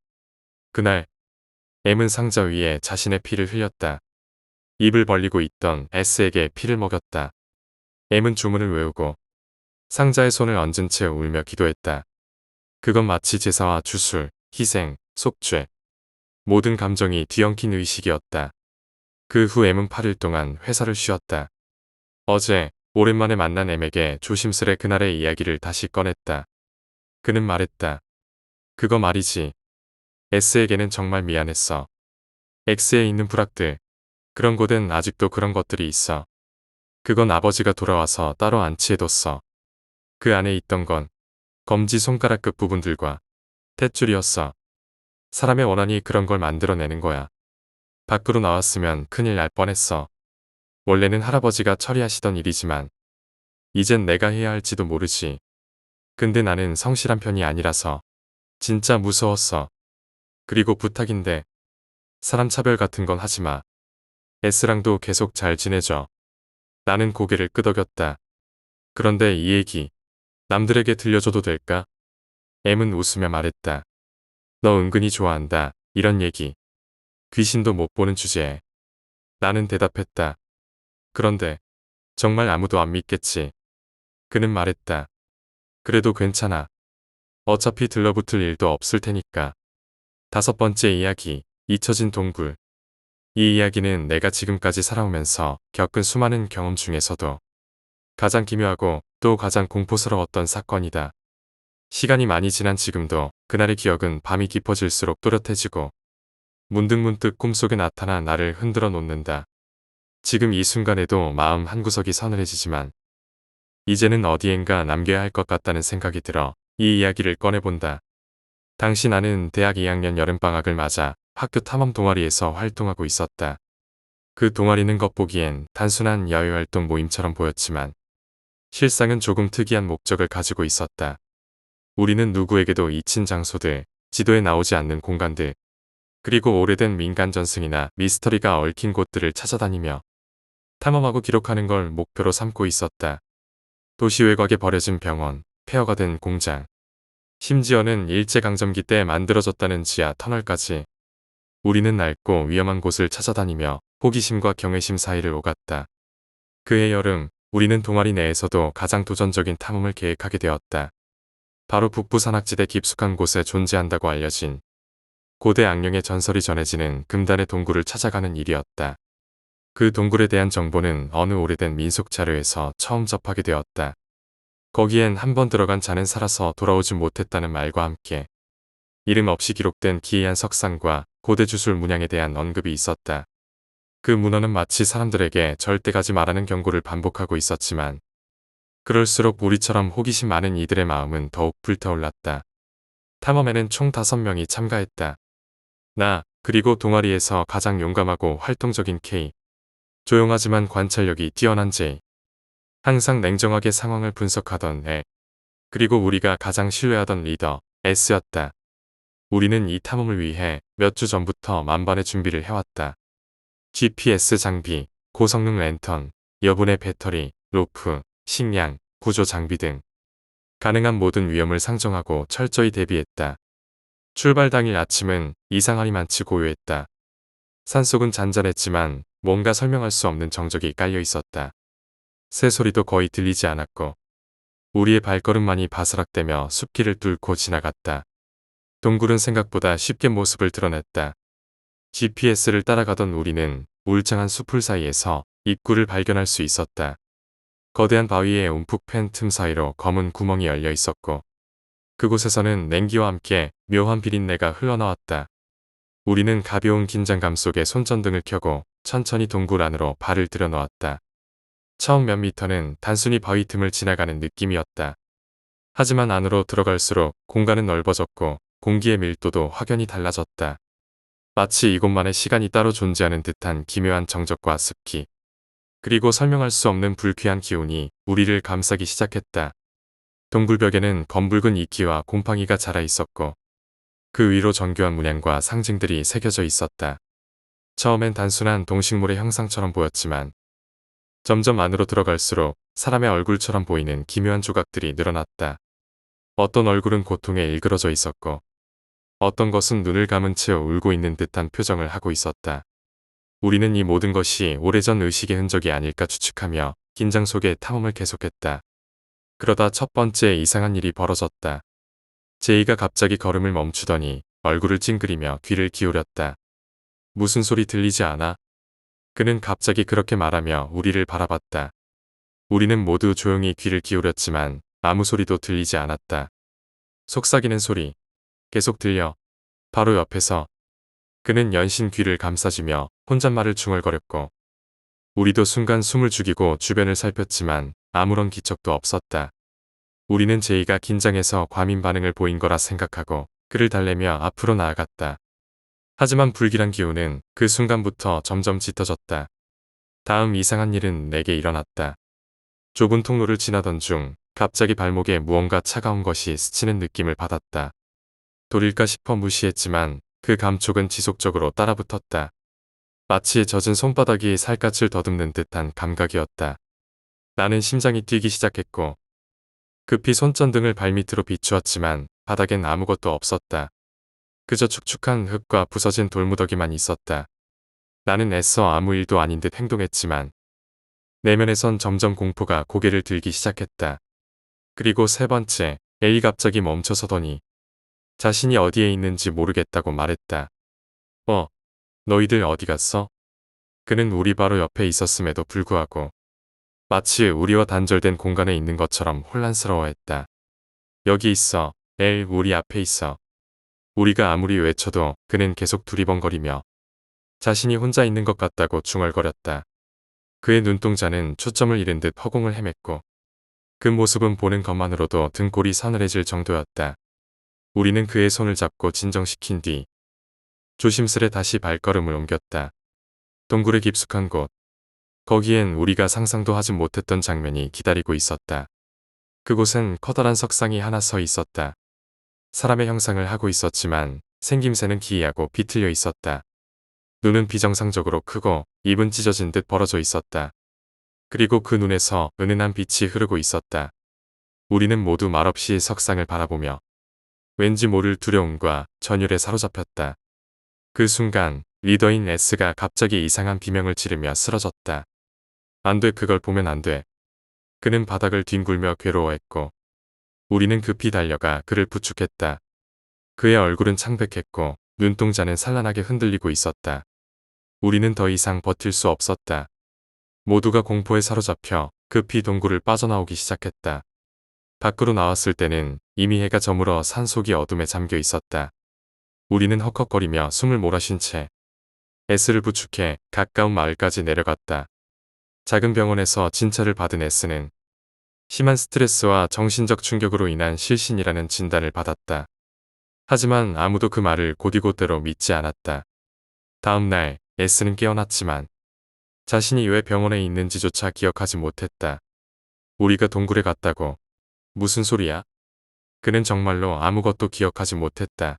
그날 M은 상자 위에 자신의 피를 흘렸다. 입을 벌리고 있던 S에게 피를 먹였다. M은 주문을 외우고 상자에 손을 얹은 채 울며 기도했다. 그건 마치 제사와 주술, 희생, 속죄, 모든 감정이 뒤엉킨 의식이었다. 그 후 M은 8일 동안 회사를 쉬었다. 어제 오랜만에 만난 M에게 조심스레 그날의 이야기를 다시 꺼냈다. 그는 말했다. 그거 말이지. S에게는 정말 미안했어. X에 있는 부락들, 그런 곳엔 아직도 그런 것들이 있어. 그건 아버지가 돌아와서 따로 안치해뒀어. 그 안에 있던 건 검지 손가락 끝 부분들과 탯줄이었어. 사람의 원한이 그런 걸 만들어내는 거야. 밖으로 나왔으면 큰일 날 뻔했어. 원래는 할아버지가 처리하시던 일이지만 이젠 내가 해야 할지도 모르지. 근데 나는 성실한 편이 아니라서 진짜 무서웠어. 그리고 부탁인데 사람 차별 같은 건 하지 마. S랑도 계속 잘 지내줘. 나는 고개를 끄덕였다. 그런데 이 얘기 남들에게 들려줘도 될까? M은 웃으며 말했다. 너 은근히 좋아한다. 이런 얘기. 귀신도 못 보는 주제에. 나는 대답했다. 그런데 정말 아무도 안 믿겠지. 그는 말했다. 그래도 괜찮아. 어차피 들러붙을 일도 없을 테니까. 5번째 이야기, 잊혀진 동굴. 이 이야기는 내가 지금까지 살아오면서 겪은 수많은 경험 중에서도 가장 기묘하고 또 가장 공포스러웠던 사건이다. 시간이 많이 지난 지금도 그날의 기억은 밤이 깊어질수록 또렷해지고 문득문득 꿈속에 나타나 나를 흔들어 놓는다. 지금 이 순간에도 마음 한구석이 서늘해지지만 이제는 어디엔가 남겨야 할 것 같다는 생각이 들어 이 이야기를 꺼내본다. 당시 나는 대학 2학년 여름방학을 맞아 학교 탐험 동아리에서 활동하고 있었다. 그 동아리는 겉보기엔 단순한 야외활동 모임처럼 보였지만 실상은 조금 특이한 목적을 가지고 있었다. 우리는 누구에게도 잊힌 장소들, 지도에 나오지 않는 공간들, 그리고 오래된 민간 전승이나 미스터리가 얽힌 곳들을 찾아다니며 탐험하고 기록하는 걸 목표로 삼고 있었다. 도시 외곽에 버려진 병원, 폐허가 된 공장, 심지어는 일제강점기 때 만들어졌다는 지하 터널까지 우리는 낡고 위험한 곳을 찾아다니며 호기심과 경외심 사이를 오갔다. 그해 여름 우리는 동아리 내에서도 가장 도전적인 탐험을 계획하게 되었다. 바로 북부 산악지대 깊숙한 곳에 존재한다고 알려진 고대 악령의 전설이 전해지는 금단의 동굴을 찾아가는 일이었다. 그 동굴에 대한 정보는 어느 오래된 민속 자료에서 처음 접하게 되었다. 거기엔 한 번 들어간 자는 살아서 돌아오지 못했다는 말과 함께 이름 없이 기록된 기이한 석상과 고대 주술 문양에 대한 언급이 있었다. 그 문헌은 마치 사람들에게 절대 가지 말라는 경고를 반복하고 있었지만 그럴수록 우리처럼 호기심 많은 이들의 마음은 더욱 불타올랐다. 탐험에는 총 5명이 참가했다. 나, 그리고 동아리에서 가장 용감하고 활동적인 K. 조용하지만 관찰력이 뛰어난 J. 항상 냉정하게 상황을 분석하던 애. 그리고 우리가 가장 신뢰하던 리더 S였다. 우리는 이 탐험을 위해 몇 주 전부터 만반의 준비를 해왔다. GPS 장비, 고성능 랜턴, 여분의 배터리, 로프, 식량, 구조 장비 등 가능한 모든 위험을 상정하고 철저히 대비했다. 출발 당일 아침은 이상하리 많지 고요했다. 산속은 잔잔했지만 뭔가 설명할 수 없는 정적이 깔려 있었다. 새소리도 거의 들리지 않았고 우리의 발걸음만이 바스락대며 숲길을 뚫고 지나갔다. 동굴은 생각보다 쉽게 모습을 드러냈다. GPS를 따라가던 우리는 울창한 숲풀 사이에서 입구를 발견할 수 있었다. 거대한 바위에 움푹 팬 틈 사이로 검은 구멍이 열려 있었고 그곳에서는 냉기와 함께 묘한 비린내가 흘러나왔다. 우리는 가벼운 긴장감 속에 손전등을 켜고 천천히 동굴 안으로 발을 들여놓았다. 처음 몇 미터는 단순히 바위 틈을 지나가는 느낌이었다. 하지만 안으로 들어갈수록 공간은 넓어졌고 공기의 밀도도 확연히 달라졌다. 마치 이곳만의 시간이 따로 존재하는 듯한 기묘한 정적과 습기, 그리고 설명할 수 없는 불쾌한 기운이 우리를 감싸기 시작했다. 동굴벽에는 검붉은 이끼와 곰팡이가 자라 있었고 그 위로 정교한 문양과 상징들이 새겨져 있었다. 처음엔 단순한 동식물의 형상처럼 보였지만 점점 안으로 들어갈수록 사람의 얼굴처럼 보이는 기묘한 조각들이 늘어났다. 어떤 얼굴은 고통에 일그러져 있었고 어떤 것은 눈을 감은 채 울고 있는 듯한 표정을 하고 있었다. 우리는 이 모든 것이 오래전 의식의 흔적이 아닐까 추측하며 긴장 속에 탐험을 계속했다. 그러다 첫 번째 이상한 일이 벌어졌다. 제이가 갑자기 걸음을 멈추더니 얼굴을 찡그리며 귀를 기울였다. 무슨 소리 들리지 않아? 그는 갑자기 그렇게 말하며 우리를 바라봤다. 우리는 모두 조용히 귀를 기울였지만 아무 소리도 들리지 않았다. 속삭이는 소리. 계속 들려. 바로 옆에서. 그는 연신 귀를 감싸주며 혼잣말을 중얼거렸고 우리도 순간 숨을 죽이고 주변을 살폈지만 아무런 기척도 없었다. 우리는 제이가 긴장해서 과민 반응을 보인 거라 생각하고 그를 달래며 앞으로 나아갔다. 하지만 불길한 기운은 그 순간부터 점점 짙어졌다. 다음 이상한 일은 내게 일어났다. 좁은 통로를 지나던 중 갑자기 발목에 무언가 차가운 것이 스치는 느낌을 받았다. 돌일까 싶어 무시했지만 그 감촉은 지속적으로 따라붙었다. 마치 젖은 손바닥이 살갗을 더듬는 듯한 감각이었다. 나는 심장이 뛰기 시작했고 급히 손전등을 발밑으로 비추었지만 바닥엔 아무것도 없었다. 그저 축축한 흙과 부서진 돌무더기만 있었다. 나는 애써 아무 일도 아닌 듯 행동했지만 내면에선 점점 공포가 고개를 들기 시작했다. 그리고 세 번째, A이 갑자기 멈춰서더니 자신이 어디에 있는지 모르겠다고 말했다. 너희들 어디 갔어? 그는 우리 바로 옆에 있었음에도 불구하고 마치 우리와 단절된 공간에 있는 것처럼 혼란스러워했다. 여기 있어. 엘, 우리 앞에 있어. 우리가 아무리 외쳐도 그는 계속 두리번거리며 자신이 혼자 있는 것 같다고 중얼거렸다. 그의 눈동자는 초점을 잃은 듯 허공을 헤맸고 그 모습은 보는 것만으로도 등골이 서늘해질 정도였다. 우리는 그의 손을 잡고 진정시킨 뒤 조심스레 다시 발걸음을 옮겼다. 동굴의 깊숙한 곳. 거기엔 우리가 상상도 하지 못했던 장면이 기다리고 있었다. 그곳엔 커다란 석상이 하나 서 있었다. 사람의 형상을 하고 있었지만 생김새는 기이하고 비틀려 있었다. 눈은 비정상적으로 크고 입은 찢어진 듯 벌어져 있었다. 그리고 그 눈에서 은은한 빛이 흐르고 있었다. 우리는 모두 말없이 석상을 바라보며 왠지 모를 두려움과 전율에 사로잡혔다. 그 순간 리더인 S가 갑자기 이상한 비명을 지르며 쓰러졌다. 안 돼, 그걸 보면 안 돼. 그는 바닥을 뒹굴며 괴로워했고 우리는 급히 달려가 그를 부축했다. 그의 얼굴은 창백했고 눈동자는 산란하게 흔들리고 있었다. 우리는 더 이상 버틸 수 없었다. 모두가 공포에 사로잡혀 급히 동굴을 빠져나오기 시작했다. 밖으로 나왔을 때는 이미 해가 저물어 산속이 어둠에 잠겨 있었다. 우리는 헉헉거리며 숨을 몰아쉰 채 S를 부축해 가까운 마을까지 내려갔다. 작은 병원에서 진찰을 받은 S는 심한 스트레스와 정신적 충격으로 인한 실신이라는 진단을 받았다. 하지만 아무도 그 말을 곧이곧대로 믿지 않았다. 다음 날 S는 깨어났지만 자신이 왜 병원에 있는지조차 기억하지 못했다. 우리가 동굴에 갔다고. 무슨 소리야? 그는 정말로 아무것도 기억하지 못했다.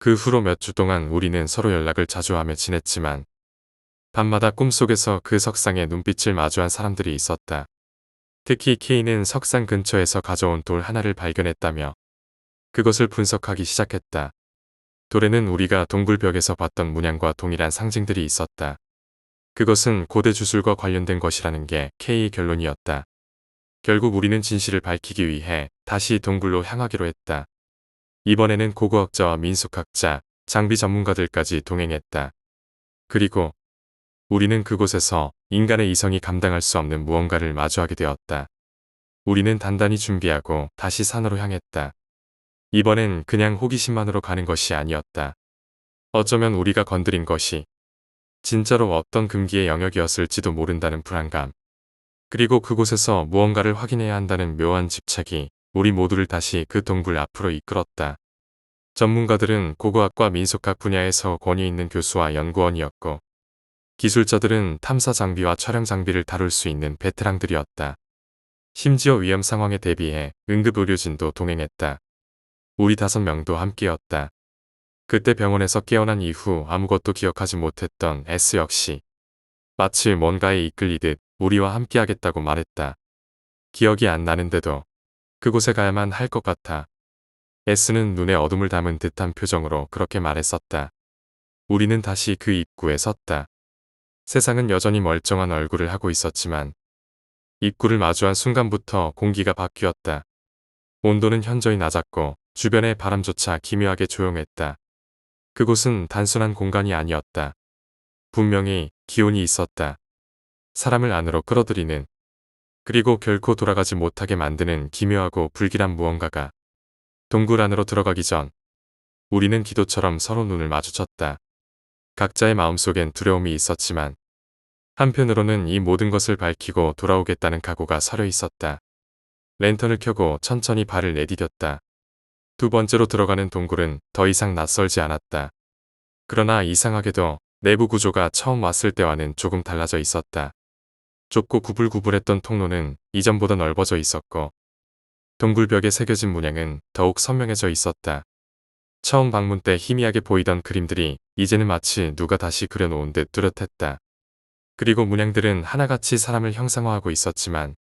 그 후로 몇 주 동안 우리는 서로 연락을 자주 하며 지냈지만 밤마다 꿈속에서 그 석상에 눈빛을 마주한 사람들이 있었다. 특히 K는 석상 근처에서 가져온 돌 하나를 발견했다며 그것을 분석하기 시작했다. 돌에는 우리가 동굴벽에서 봤던 문양과 동일한 상징들이 있었다. 그것은 고대 주술과 관련된 것이라는 게 K의 결론이었다. 결국 우리는 진실을 밝히기 위해 다시 동굴로 향하기로 했다. 이번에는 고고학자와 민속학자, 장비 전문가들까지 동행했다. 그리고 우리는 그곳에서 인간의 이성이 감당할 수 없는 무언가를 마주하게 되었다. 우리는 단단히 준비하고 다시 산으로 향했다. 이번엔 그냥 호기심만으로 가는 것이 아니었다. 어쩌면 우리가 건드린 것이 진짜로 어떤 금기의 영역이었을지도 모른다는 불안감. 그리고 그곳에서 무언가를 확인해야 한다는 묘한 집착이 우리 모두를 다시 그 동굴 앞으로 이끌었다. 전문가들은 고고학과 민속학 분야에서 권위 있는 교수와 연구원이었고 기술자들은 탐사 장비와 촬영 장비를 다룰 수 있는 베테랑들이었다. 심지어 위험 상황에 대비해 응급의료진도 동행했다. 우리 5명도 함께였다. 그때 병원에서 깨어난 이후 아무것도 기억하지 못했던 S 역시 마치 뭔가에 이끌리듯 우리와 함께하겠다고 말했다. 기억이 안 나는데도 그곳에 가야만 할 것 같아. S는 눈에 어둠을 담은 듯한 표정으로 그렇게 말했었다. 우리는 다시 그 입구에 섰다. 세상은 여전히 멀쩡한 얼굴을 하고 있었지만 입구를 마주한 순간부터 공기가 바뀌었다. 온도는 현저히 낮았고 주변의 바람조차 기묘하게 조용했다. 그곳은 단순한 공간이 아니었다. 분명히 기운이 있었다. 사람을 안으로 끌어들이는, 그리고 결코 돌아가지 못하게 만드는 기묘하고 불길한 무언가가. 동굴 안으로 들어가기 전 우리는 기도처럼 서로 눈을 마주쳤다. 각자의 마음속엔 두려움이 있었지만 한편으로는 이 모든 것을 밝히고 돌아오겠다는 각오가 서려 있었다. 랜턴을 켜고 천천히 발을 내디뎠다. 두 번째로 들어가는 동굴은 더 이상 낯설지 않았다. 그러나 이상하게도 내부 구조가 처음 왔을 때와는 조금 달라져 있었다. 좁고 구불구불했던 통로는 이전보다 넓어져 있었고 동굴벽에 새겨진 문양은 더욱 선명해져 있었다. 처음 방문 때 희미하게 보이던 그림들이 이제는 마치 누가 다시 그려놓은 듯 뚜렷했다. 그리고 문양들은 하나같이 사람을 형상화하고 있었지만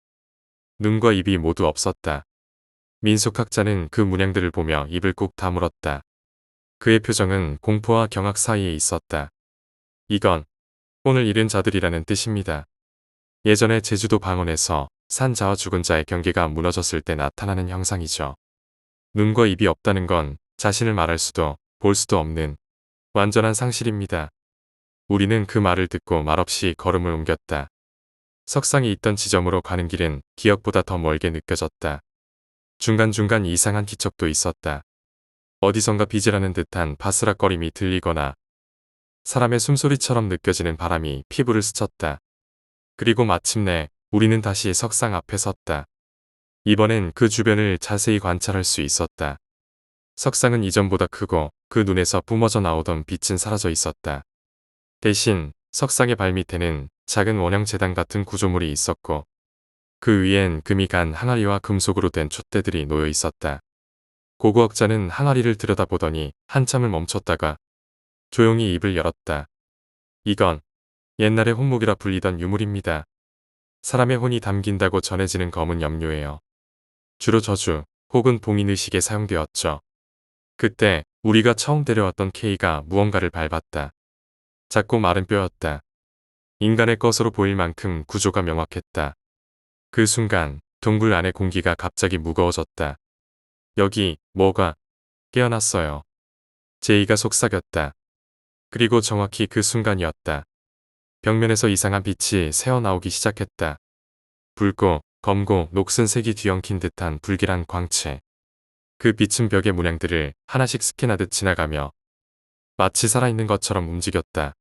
눈과 입이 모두 없었다. 민속학자는 그 문양들을 보며 입을 꾹 다물었다. 그의 표정은 공포와 경악 사이에 있었다. 이건 오늘 잃은 자들이라는 뜻입니다. 예전에 제주도 방언에서 산자와 죽은 자의 경계가 무너졌을 때 나타나는 형상이죠. 눈과 입이 없다는 건 자신을 말할 수도 볼 수도 없는 완전한 상실입니다. 우리는 그 말을 듣고 말없이 걸음을 옮겼다. 석상이 있던 지점으로 가는 길은 기억보다 더 멀게 느껴졌다. 중간중간 이상한 기척도 있었다. 어디선가 비지라는 듯한 바스락거림이 들리거나 사람의 숨소리처럼 느껴지는 바람이 피부를 스쳤다. 그리고 마침내 우리는 다시 석상 앞에 섰다. 이번엔 그 주변을 자세히 관찰할 수 있었다. 석상은 이전보다 크고 그 눈에서 뿜어져 나오던 빛은 사라져 있었다. 대신 석상의 발밑에는 작은 원형 재단 같은 구조물이 있었고 그 위엔 금이 간 항아리와 금속으로 된 촛대들이 놓여 있었다. 고고학자는 항아리를 들여다보더니 한참을 멈췄다가 조용히 입을 열었다. 이건 옛날에 혼목이라 불리던 유물입니다. 사람의 혼이 담긴다고 전해지는 검은 염료예요. 주로 저주 혹은 봉인의식에 사용되었죠. 그때 우리가 처음 데려왔던 K가 무언가를 밟았다. 작고 마른 뼈였다. 인간의 것으로 보일 만큼 구조가 명확했다. 그 순간 동굴 안의 공기가 갑자기 무거워졌다. 여기 뭐가 깨어났어요. 제이가 속삭였다. 그리고 정확히 그 순간이었다. 벽면에서 이상한 빛이 새어나오기 시작했다. 붉고 검고 녹슨 색이 뒤엉킨 듯한 불길한 광채. 그 빛은 벽의 문양들을 하나씩 스캔하듯 지나가며 마치 살아있는 것처럼 움직였다.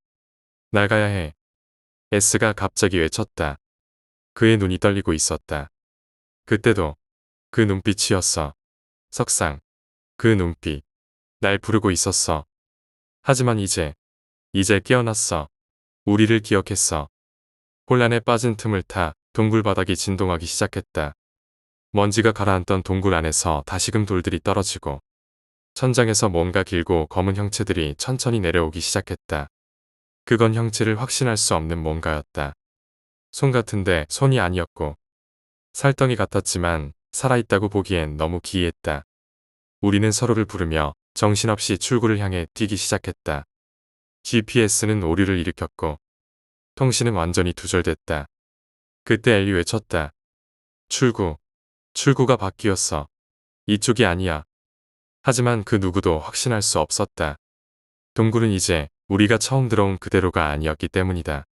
나가야 해. S가 갑자기 외쳤다. 그의 눈이 떨리고 있었다. 그때도 그 눈빛이었어. 석상. 그 눈빛. 날 부르고 있었어. 하지만 이제 이제 깨어났어. 우리를 기억했어. 혼란에 빠진 틈을 타 동굴 바닥이 진동하기 시작했다. 먼지가 가라앉던 동굴 안에서 다시금 돌들이 떨어지고 천장에서 뭔가 길고 검은 형체들이 천천히 내려오기 시작했다. 그건 형체를 확신할 수 없는 뭔가였다. 손 같은데 손이 아니었고 살덩이 같았지만 살아있다고 보기엔 너무 기이했다. 우리는 서로를 부르며 정신없이 출구를 향해 뛰기 시작했다. GPS는 오류를 일으켰고 통신은 완전히 두절됐다. 그때 엘리 외쳤다. 출구. 출구가 바뀌었어. 이쪽이 아니야. 하지만 그 누구도 확신할 수 없었다. 동굴은 이제 우리가 처음 들어온 그대로가 아니었기 때문이다.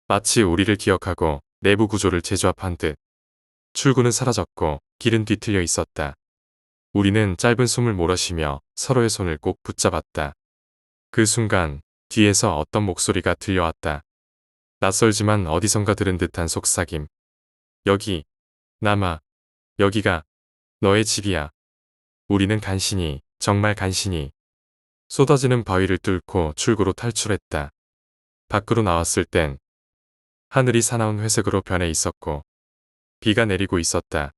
마치 우리를 기억하고 내부 구조를 재조합한 듯. 출구는 사라졌고 길은 뒤틀려 있었다. 우리는 짧은 숨을 몰아쉬며 서로의 손을 꼭 붙잡았다. 그 순간 뒤에서 어떤 목소리가 들려왔다. 낯설지만 어디선가 들은 듯한 속삭임. 여기, 남아. 여기가 너의 집이야. 우리는 간신히, 정말 간신히 쏟아지는 바위를 뚫고 출구로 탈출했다. 밖으로 나왔을 땐 하늘이 사나운 회색으로 변해 있었고 비가 내리고 있었다.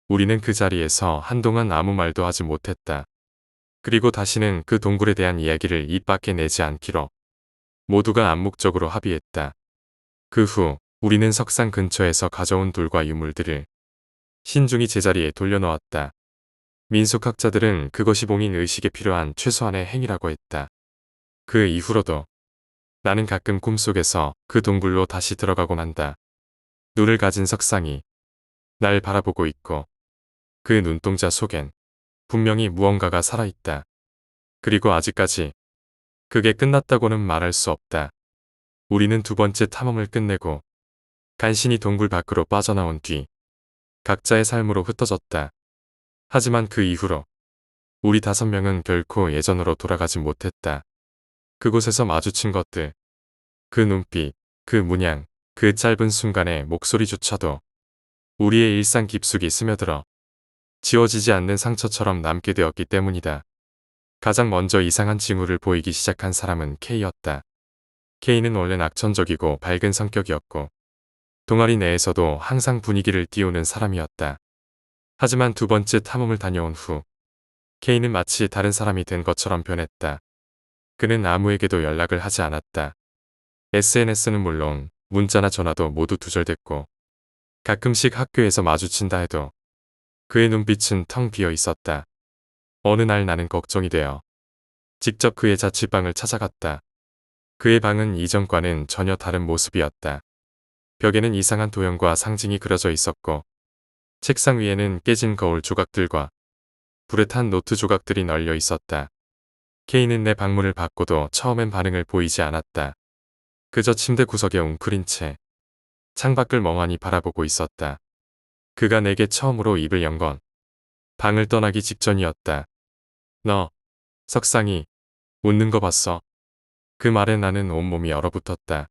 우리는 그 자리에서 한동안 아무 말도 하지 못했다. 그리고 다시는 그 동굴에 대한 이야기를 입 밖에 내지 않기로 모두가 암묵적으로 합의했다. 그 후 우리는 석상 근처에서 가져온 돌과 유물들을 신중히 제자리에 돌려놓았다. 민속학자들은 그것이 봉인 의식에 필요한 최소한의 행위라고 했다. 그 이후로도 나는 가끔 꿈속에서 그 동굴로 다시 들어가곤 한다. 눈을 가진 석상이 날 바라보고 있고 그 눈동자 속엔 분명히 무언가가 살아있다. 그리고 아직까지 그게 끝났다고는 말할 수 없다. 우리는 두 번째 탐험을 끝내고 간신히 동굴 밖으로 빠져나온 뒤 각자의 삶으로 흩어졌다. 하지만 그 이후로 우리 5명은 결코 예전으로 돌아가지 못했다. 그곳에서 마주친 것들, 그 눈빛, 그 문양, 그 짧은 순간의 목소리조차도 우리의 일상 깊숙이 스며들어 지워지지 않는 상처처럼 남게 되었기 때문이다. 가장 먼저 이상한 징후를 보이기 시작한 사람은 K였다. K는 원래 낙천적이고 밝은 성격이었고 동아리 내에서도 항상 분위기를 띄우는 사람이었다. 하지만 두 번째 탐험을 다녀온 후 K는 마치 다른 사람이 된 것처럼 변했다. 그는 아무에게도 연락을 하지 않았다. SNS는 물론 문자나 전화도 모두 두절됐고 가끔씩 학교에서 마주친다 해도 그의 눈빛은 텅 비어 있었다. 어느 날 나는 걱정이 되어 직접 그의 자취방을 찾아갔다. 그의 방은 이전과는 전혀 다른 모습이었다. 벽에는 이상한 도형과 상징이 그려져 있었고 책상 위에는 깨진 거울 조각들과 불에 탄 노트 조각들이 널려 있었다. K는 내 방문을 받고도 처음엔 반응을 보이지 않았다. 그저 침대 구석에 웅크린 채 창밖을 멍하니 바라보고 있었다. 그가 내게 처음으로 입을 연 건 방을 떠나기 직전이었다. 너, 석상이, 웃는 거 봤어? 그 말에 나는 온몸이 얼어붙었다.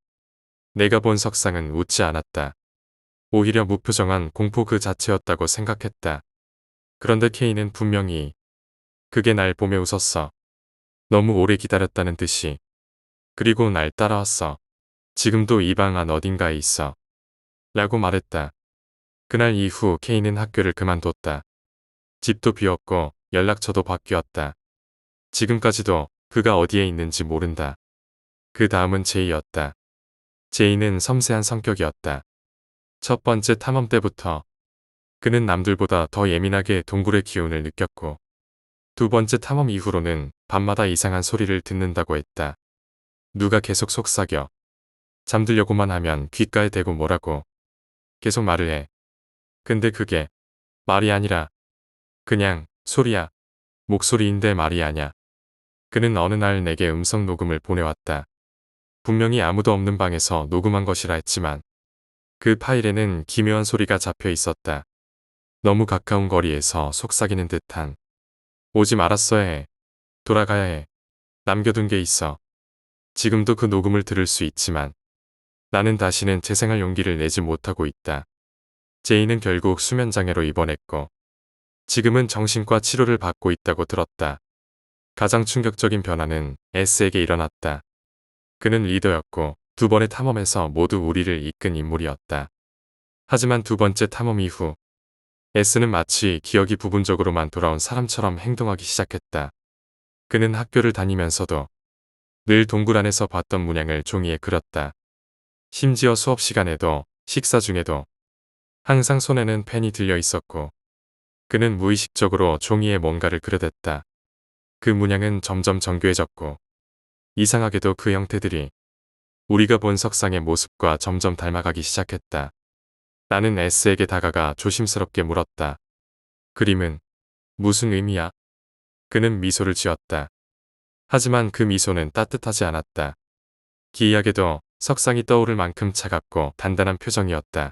내가 본 석상은 웃지 않았다. 오히려 무표정한 공포 그 자체였다고 생각했다. 그런데 K는 분명히 그게 날 보며 웃었어. 너무 오래 기다렸다는 듯이. 그리고 날 따라왔어. 지금도 이 방 안 어딘가에 있어. 라고 말했다. 그날 이후 K는 학교를 그만뒀다. 집도 비었고 연락처도 바뀌었다. 지금까지도 그가 어디에 있는지 모른다. 그 다음은 제이였다. 제이는 섬세한 성격이었다. 첫 번째 탐험 때부터 그는 남들보다 더 예민하게 동굴의 기운을 느꼈고 두 번째 탐험 이후로는 밤마다 이상한 소리를 듣는다고 했다. 누가 계속 속삭여. 잠들려고만 하면 귓가에 대고 뭐라고. 계속 말을 해. 근데 그게 말이 아니라 그냥 소리야. 목소리인데 말이 아냐. 그는 어느 날 내게 음성 녹음을 보내왔다. 분명히 아무도 없는 방에서 녹음한 것이라 했지만 그 파일에는 기묘한 소리가 잡혀 있었다. 너무 가까운 거리에서 속삭이는 듯한. 오지 말았어야 해. 돌아가야 해. 남겨둔 게 있어. 지금도 그 녹음을 들을 수 있지만 나는 다시는 재생할 용기를 내지 못하고 있다. 제이는 결국 수면장애로 입원했고 지금은 정신과 치료를 받고 있다고 들었다. 가장 충격적인 변화는 S에게 일어났다. 그는 리더였고 두 번의 탐험에서 모두 우리를 이끈 인물이었다. 하지만 두 번째 탐험 이후 S는 마치 기억이 부분적으로만 돌아온 사람처럼 행동하기 시작했다. 그는 학교를 다니면서도 늘 동굴 안에서 봤던 문양을 종이에 그렸다. 심지어 수업 시간에도 식사 중에도 항상 손에는 펜이 들려 있었고 그는 무의식적으로 종이에 뭔가를 그려댔다. 그 문양은 점점 정교해졌고 이상하게도 그 형태들이 우리가 본 석상의 모습과 점점 닮아가기 시작했다. 나는 S에게 다가가 조심스럽게 물었다. 그림은 무슨 의미야? 그는 미소를 지었다. 하지만 그 미소는 따뜻하지 않았다. 기이하게도 석상이 떠오를 만큼 차갑고 단단한 표정이었다.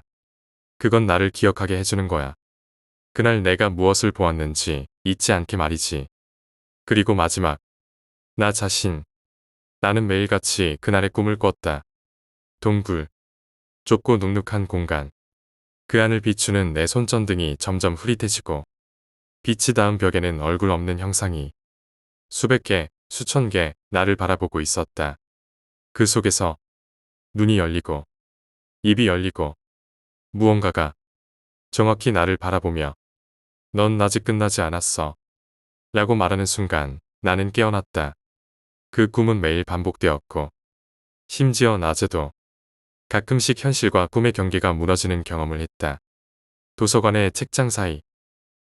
그건 나를 기억하게 해주는 거야. 그날 내가 무엇을 보았는지 잊지 않게 말이지. 그리고 마지막, 나 자신. 나는 매일같이 그날의 꿈을 꿨다. 동굴, 좁고 눅눅한 공간. 그 안을 비추는 내 손전등이 점점 흐릿해지고 빛이 닿은 벽에는 얼굴 없는 형상이 수백 개, 수천 개 나를 바라보고 있었다. 그 속에서 눈이 열리고 입이 열리고 무언가가 정확히 나를 바라보며 넌 아직 끝나지 않았어 라고 말하는 순간 나는 깨어났다. 그 꿈은 매일 반복되었고 심지어 낮에도 가끔씩 현실과 꿈의 경계가 무너지는 경험을 했다. 도서관의 책장 사이,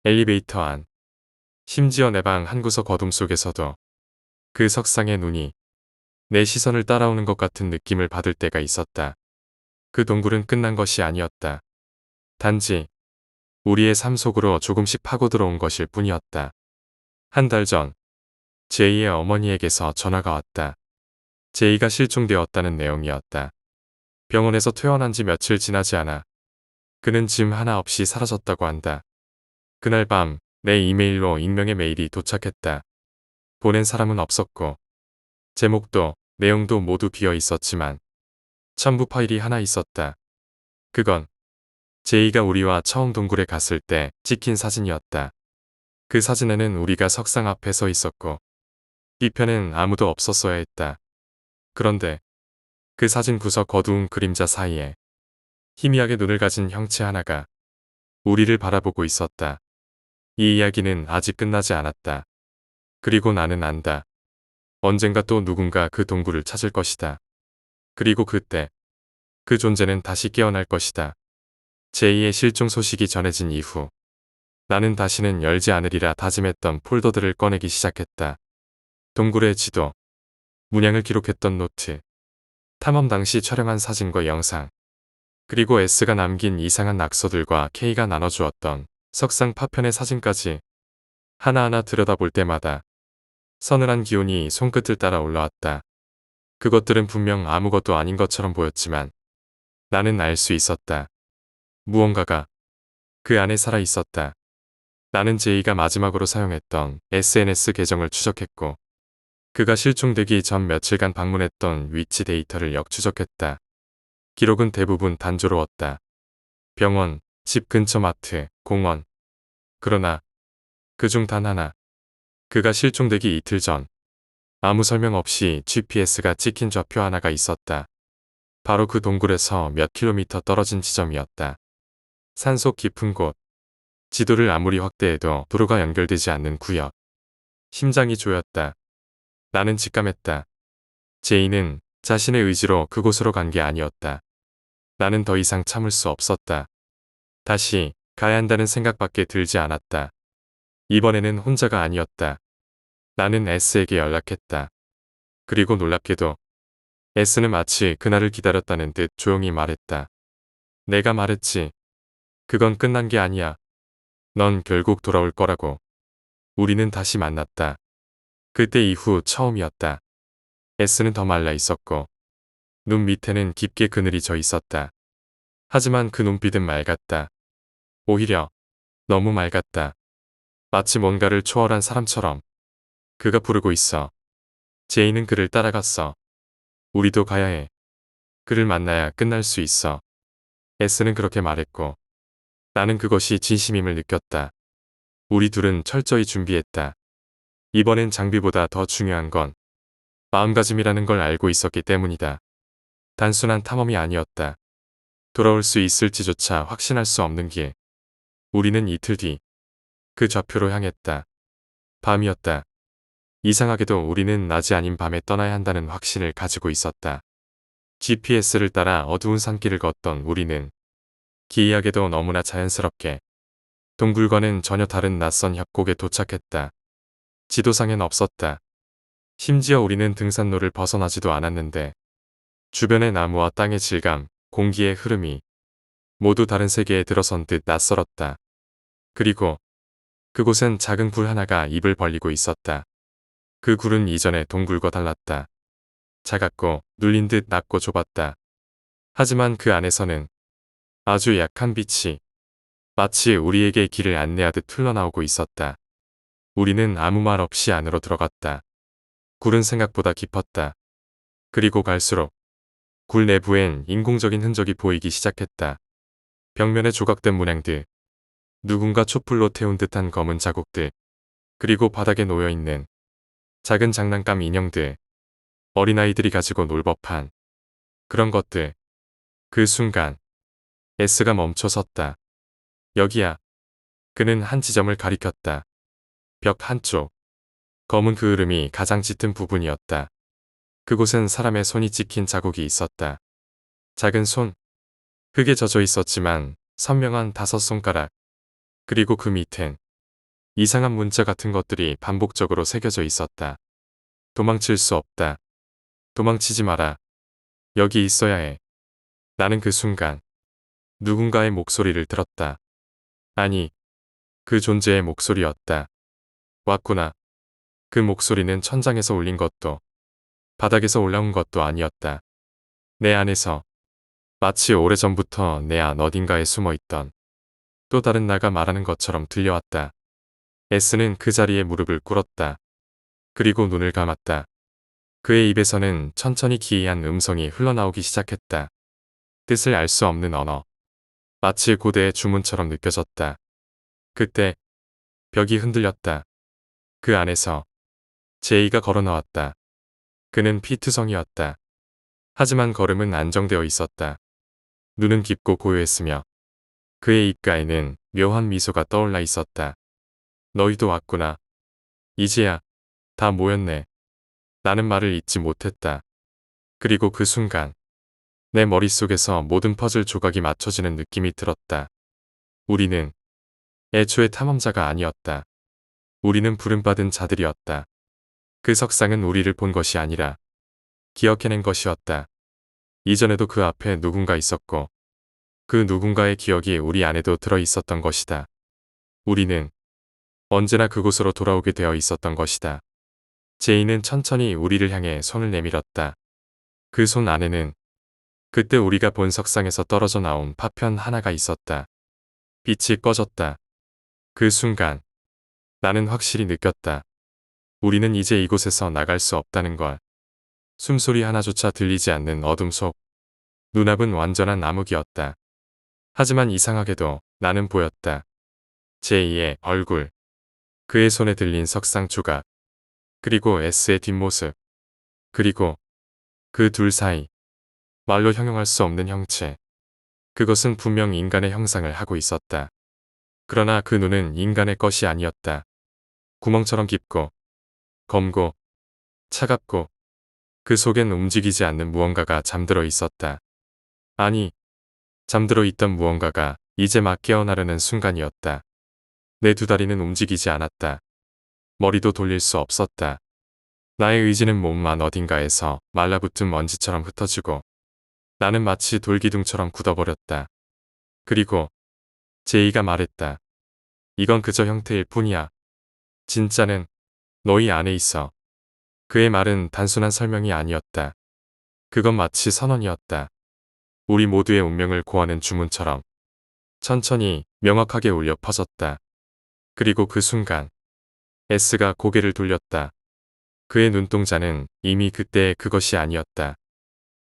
엘리베이터 안, 심지어 내 방 한 구석 어둠 속에서도 그 석상의 눈이 내 시선을 따라오는 것 같은 느낌을 받을 때가 있었다. 그 동굴은 끝난 것이 아니었다. 단지 우리의 삶 속으로 조금씩 파고 들어온 것일 뿐이었다. 한 달 전, 제이의 어머니에게서 전화가 왔다. 제이가 실종되었다는 내용이었다. 병원에서 퇴원한 지 며칠 지나지 않아 그는 짐 하나 없이 사라졌다고 한다. 그날 밤 내 이메일로 익명의 메일이 도착했다. 보낸 사람은 없었고 제목도 내용도 모두 비어 있었지만 첨부 파일이 하나 있었다. 그건 제이가 우리와 처음 동굴에 갔을 때 찍힌 사진이었다. 그 사진에는 우리가 석상 앞에 서 있었고 뒤편엔 아무도 없었어야 했다. 그런데 그 사진 구석 어두운 그림자 사이에 희미하게 눈을 가진 형체 하나가 우리를 바라보고 있었다. 이 이야기는 아직 끝나지 않았다. 그리고 나는 안다. 언젠가 또 누군가 그 동굴을 찾을 것이다. 그리고 그때 그 존재는 다시 깨어날 것이다. 제이의 실종 소식이 전해진 이후 나는 다시는 열지 않으리라 다짐했던 폴더들을 꺼내기 시작했다. 동굴의 지도, 문양을 기록했던 노트, 탐험 당시 촬영한 사진과 영상, 그리고 S가 남긴 이상한 낙서들과 K가 나눠주었던 석상 파편의 사진까지 하나하나 들여다볼 때마다 서늘한 기운이 손끝을 따라 올라왔다. 그것들은 분명 아무것도 아닌 것처럼 보였지만 나는 알 수 있었다. 무언가가 그 안에 살아 있었다. 나는 제이가 마지막으로 사용했던 SNS 계정을 추적했고 그가 실종되기 전 며칠간 방문했던 위치 데이터를 역추적했다. 기록은 대부분 단조로웠다. 병원, 집 근처 마트, 공원. 그러나 그중 단 하나. 그가 실종되기 이틀 전 아무 설명 없이 GPS가 찍힌 좌표 하나가 있었다. 바로 그 동굴에서 몇 킬로미터 떨어진 지점이었다. 산속 깊은 곳. 지도를 아무리 확대해도 도로가 연결되지 않는 구역. 심장이 조였다. 나는 직감했다. 제이는 자신의 의지로 그곳으로 간 게 아니었다. 나는 더 이상 참을 수 없었다. 다시 가야 한다는 생각밖에 들지 않았다. 이번에는 혼자가 아니었다. 나는 S에게 연락했다. 그리고 놀랍게도 S는 마치 그날을 기다렸다는 듯 조용히 말했다. 내가 말했지. 그건 끝난 게 아니야. 넌 결국 돌아올 거라고. 우리는 다시 만났다. 그때 이후 처음이었다. S는 더 말라 있었고 눈 밑에는 깊게 그늘이 져 있었다. 하지만 그 눈빛은 맑았다. 오히려 너무 맑았다. 마치 뭔가를 초월한 사람처럼. 그가 부르고 있어. 제이는 그를 따라갔어. 우리도 가야 해. 그를 만나야 끝날 수 있어. S는 그렇게 말했고 나는 그것이 진심임을 느꼈다. 우리 둘은 철저히 준비했다. 이번엔 장비보다 더 중요한 건 마음가짐이라는 걸 알고 있었기 때문이다. 단순한 탐험이 아니었다. 돌아올 수 있을지조차 확신할 수 없는 길. 우리는 이틀 뒤 그 좌표로 향했다. 밤이었다. 이상하게도 우리는 낮이 아닌 밤에 떠나야 한다는 확신을 가지고 있었다. GPS를 따라 어두운 산길을 걷던 우리는 기이하게도 너무나 자연스럽게 동굴과는 전혀 다른 낯선 협곡에 도착했다. 지도상엔 없었다. 심지어 우리는 등산로를 벗어나지도 않았는데 주변의 나무와 땅의 질감, 공기의 흐름이 모두 다른 세계에 들어선 듯 낯설었다. 그리고 그곳엔 작은 굴 하나가 입을 벌리고 있었다. 그 굴은 이전의 동굴과 달랐다. 작았고 눌린 듯 낮고 좁았다. 하지만 그 안에서는 아주 약한 빛이 마치 우리에게 길을 안내하듯 흘러나오고 있었다. 우리는 아무 말 없이 안으로 들어갔다. 굴은 생각보다 깊었다. 그리고 갈수록 굴 내부엔 인공적인 흔적이 보이기 시작했다. 벽면에 조각된 문양들, 누군가 촛불로 태운 듯한 검은 자국들, 그리고 바닥에 놓여있는 작은 장난감 인형들, 어린아이들이 가지고 놀 법한 그런 것들. 그 순간 S가 멈춰 섰다. 여기야. 그는 한 지점을 가리켰다. 벽 한쪽. 검은 그 흐름이 가장 짙은 부분이었다. 그곳엔 사람의 손이 찍힌 자국이 있었다. 작은 손. 흙에 젖어 있었지만 선명한 5손가락. 그리고 그 밑엔 이상한 문자 같은 것들이 반복적으로 새겨져 있었다. 도망칠 수 없다. 도망치지 마라. 여기 있어야 해. 나는 그 순간 누군가의 목소리를 들었다. 아니, 그 존재의 목소리였다. 왔구나. 그 목소리는 천장에서 울린 것도 바닥에서 올라온 것도 아니었다. 내 안에서 마치 오래전부터 내 안 어딘가에 숨어있던 또 다른 나가 말하는 것처럼 들려왔다. S는 그 자리에 무릎을 꿇었다. 그리고 눈을 감았다. 그의 입에서는 천천히 기이한 음성이 흘러나오기 시작했다. 뜻을 알 수 없는 언어. 마치 고대의 주문처럼 느껴졌다. 그때 벽이 흔들렸다. 그 안에서 제이가 걸어나왔다. 그는 피투성이었다. 하지만 걸음은 안정되어 있었다. 눈은 깊고 고요했으며 그의 입가에는 묘한 미소가 떠올라 있었다. 너희도 왔구나. 이제야 다 모였네. 나는 말을 잇지 못했다. 그리고 그 순간 내 머릿속에서 모든 퍼즐 조각이 맞춰지는 느낌이 들었다. 우리는 애초에 탐험자가 아니었다. 우리는 부름받은 자들이었다. 그 석상은 우리를 본 것이 아니라 기억해낸 것이었다. 이전에도 그 앞에 누군가 있었고 그 누군가의 기억이 우리 안에도 들어 있었던 것이다. 우리는 언제나 그곳으로 돌아오게 되어 있었던 것이다. 제이는 천천히 우리를 향해 손을 내밀었다. 그 손 안에는 그때 우리가 본 석상에서 떨어져 나온 파편 하나가 있었다. 빛이 꺼졌다. 그 순간 나는 확실히 느꼈다. 우리는 이제 이곳에서 나갈 수 없다는 걸. 숨소리 하나조차 들리지 않는 어둠 속 눈앞은 완전한 암흑이었다. 하지만 이상하게도 나는 보였다. 제이의 얼굴, 그의 손에 들린 석상 조각, 그리고 S의 뒷모습, 그리고 그 둘 사이 말로 형용할 수 없는 형체. 그것은 분명 인간의 형상을 하고 있었다. 그러나 그 눈은 인간의 것이 아니었다. 구멍처럼 깊고 검고 차갑고 그 속엔 움직이지 않는 무언가가 잠들어 있었다. 아니, 잠들어 있던 무언가가 이제 막 깨어나려는 순간이었다. 내 두 다리는 움직이지 않았다. 머리도 돌릴 수 없었다. 나의 의지는 몸만 어딘가에서 말라붙은 먼지처럼 흩어지고 나는 마치 돌기둥처럼 굳어버렸다. 그리고 제이가 말했다. 이건 그저 형태일 뿐이야. 진짜는 너희 안에 있어. 그의 말은 단순한 설명이 아니었다. 그건 마치 선언이었다. 우리 모두의 운명을 고하는 주문처럼 천천히 명확하게 울려 퍼졌다. 그리고 그 순간 S가 고개를 돌렸다. 그의 눈동자는 이미 그때의 그것이 아니었다.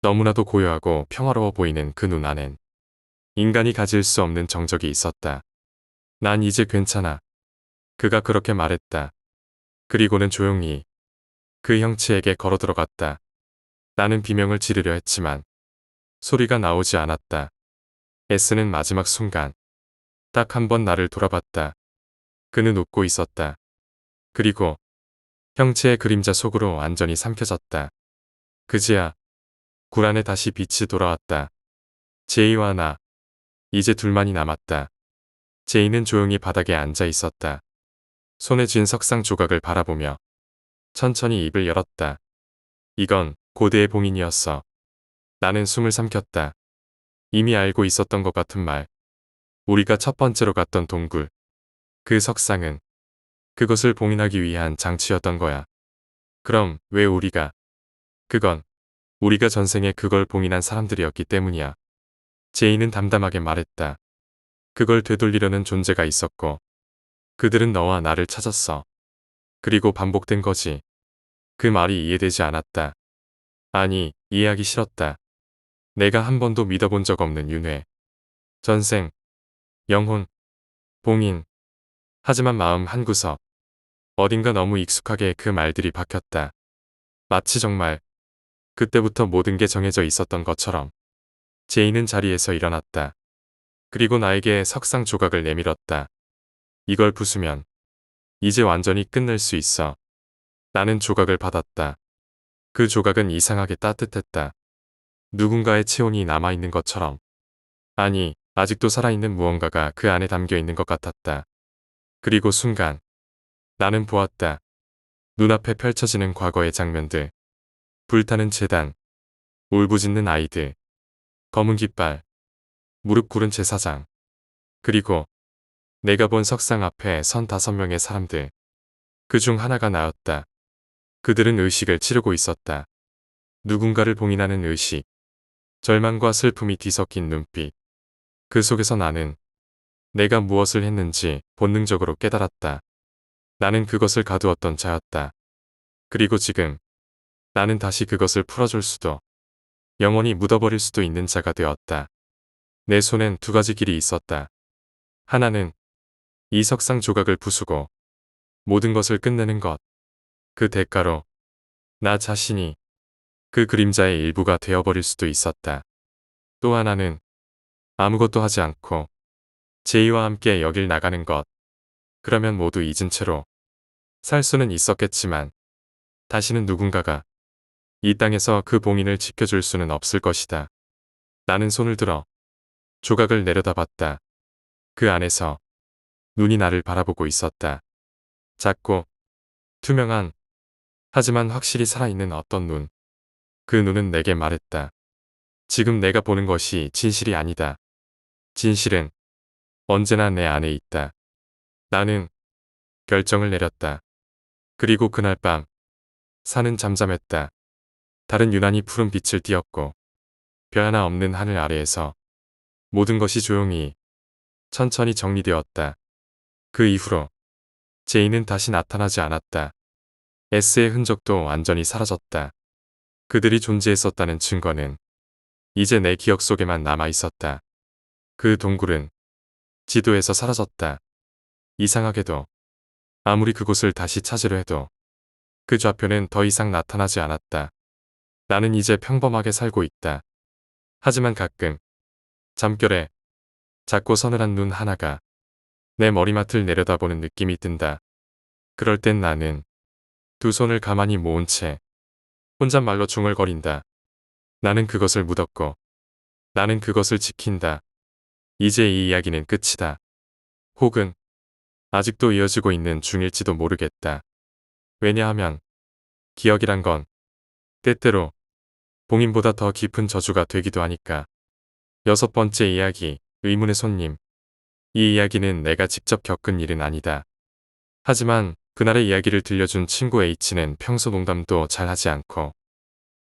너무나도 고요하고 평화로워 보이는 그 눈 안엔 인간이 가질 수 없는 정적이 있었다. 난 이제 괜찮아. 그가 그렇게 말했다. 그리고는 조용히 그 형체에게 걸어 들어갔다. 나는 비명을 지르려 했지만 소리가 나오지 않았다. S는 마지막 순간 딱 한 번 나를 돌아봤다. 그는 웃고 있었다. 그리고 형체의 그림자 속으로 완전히 삼켜졌다. 그제야 굴 안에 다시 빛이 돌아왔다. 제이와 나, 이제 둘만이 남았다. 제이는 조용히 바닥에 앉아 있었다. 손에 쥔 석상 조각을 바라보며 천천히 입을 열었다. 이건 고대의 봉인이었어. 나는 숨을 삼켰다. 이미 알고 있었던 것 같은 말. 우리가 첫 번째로 갔던 동굴. 그 석상은 그것을 봉인하기 위한 장치였던 거야. 그럼 왜 우리가? 그건 우리가 전생에 그걸 봉인한 사람들이었기 때문이야. 제이는 담담하게 말했다. 그걸 되돌리려는 존재가 있었고 그들은 너와 나를 찾았어. 그리고 반복된 거지. 그 말이 이해되지 않았다. 아니, 이해하기 싫었다. 내가 한 번도 믿어본 적 없는 윤회. 전생, 영혼, 봉인. 하지만 마음 한구석. 어딘가 너무 익숙하게 그 말들이 박혔다. 마치 정말 그때부터 모든 게 정해져 있었던 것처럼. 제이는 자리에서 일어났다. 그리고 나에게 석상 조각을 내밀었다. 이걸 부수면 이제 완전히 끝낼 수 있어. 나는 조각을 받았다. 그 조각은 이상하게 따뜻했다. 누군가의 체온이 남아있는 것처럼. 아니, 아직도 살아있는 무언가가 그 안에 담겨 있는 것 같았다. 그리고 순간 나는 보았다. 눈앞에 펼쳐지는 과거의 장면들. 불타는 제단, 울부짖는 아이들, 검은 깃발, 무릎 꿇은 제사장. 그리고 내가 본 석상 앞에 선 5명의 사람들. 그 중 하나가 나였다. 그들은 의식을 치르고 있었다. 누군가를 봉인하는 의식. 절망과 슬픔이 뒤섞인 눈빛. 그 속에서 나는 내가 무엇을 했는지 본능적으로 깨달았다. 나는 그것을 가두었던 자였다. 그리고 지금 나는 다시 그것을 풀어줄 수도 영원히 묻어버릴 수도 있는 자가 되었다. 내 손엔 2가지 길이 있었다. 하나는 이 석상 조각을 부수고 모든 것을 끝내는 것. 그 대가로 나 자신이 그 그림자의 일부가 되어버릴 수도 있었다. 또 하나는 아무것도 하지 않고 제이와 함께 여길 나가는 것. 그러면 모두 잊은 채로 살 수는 있었겠지만 다시는 누군가가 이 땅에서 그 봉인을 지켜줄 수는 없을 것이다. 나는 손을 들어 조각을 내려다봤다. 그 안에서 눈이 나를 바라보고 있었다. 작고 투명한 하지만 확실히 살아있는 어떤 눈. 그 눈은 내게 말했다. 지금 내가 보는 것이 진실이 아니다. 진실은 언제나 내 안에 있다. 나는 결정을 내렸다. 그리고 그날 밤 산은 잠잠했다. 달은 유난히 푸른 빛을 띠었고 별 하나 없는 하늘 아래에서 모든 것이 조용히 천천히 정리되었다. 그 이후로 제이는 다시 나타나지 않았다. S의 흔적도 완전히 사라졌다. 그들이 존재했었다는 증거는 이제 내 기억 속에만 남아 있었다. 그 동굴은 지도에서 사라졌다. 이상하게도 아무리 그곳을 다시 찾으려 해도 그 좌표는 더 이상 나타나지 않았다. 나는 이제 평범하게 살고 있다. 하지만 가끔 잠결에 작고 서늘한 눈 하나가 내 머리맡을 내려다보는 느낌이 든다. 그럴 땐 나는 2 손을 가만히 모은 채 혼잣말로 중얼거린다. 나는 그것을 묻었고 나는 그것을 지킨다. 이제 이 이야기는 끝이다. 혹은 아직도 이어지고 있는 중일지도 모르겠다. 왜냐하면 기억이란 건 때때로 봉인보다 더 깊은 저주가 되기도 하니까. 6번째 이야기, 의문의 손님. 이 이야기는 내가 직접 겪은 일은 아니다. 하지만 그날의 이야기를 들려준 친구 H는 평소 농담도 잘 하지 않고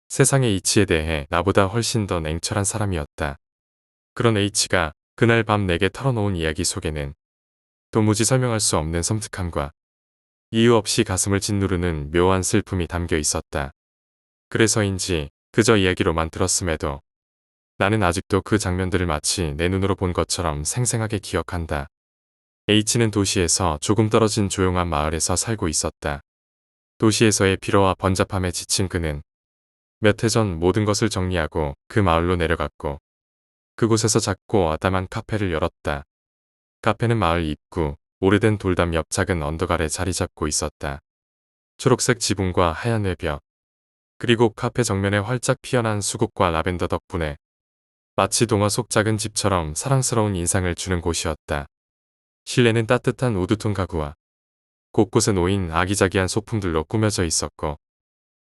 세상의 이치에 대해 나보다 훨씬 더 냉철한 사람이었다. 그런 H가 그날 밤 내게 털어놓은 이야기 속에는 도무지 설명할 수 없는 섬뜩함과 이유 없이 가슴을 짓누르는 묘한 슬픔이 담겨 있었다. 그래서인지 그저 이야기로만 들었음에도 나는 아직도 그 장면들을 마치 내 눈으로 본 것처럼 생생하게 기억한다. H는 도시에서 조금 떨어진 조용한 마을에서 살고 있었다. 도시에서의 피로와 번잡함에 지친 그는 몇 해 전 모든 것을 정리하고 그 마을로 내려갔고 그곳에서 작고 아담한 카페를 열었다. 카페는 마을 입구, 오래된 돌담 옆 작은 언덕 아래 자리 잡고 있었다. 초록색 지붕과 하얀 외벽, 그리고 카페 정면에 활짝 피어난 수국과 라벤더 덕분에 마치 동화 속 작은 집처럼 사랑스러운 인상을 주는 곳이었다. 실내는 따뜻한 우드톤 가구와 곳곳에 놓인 아기자기한 소품들로 꾸며져 있었고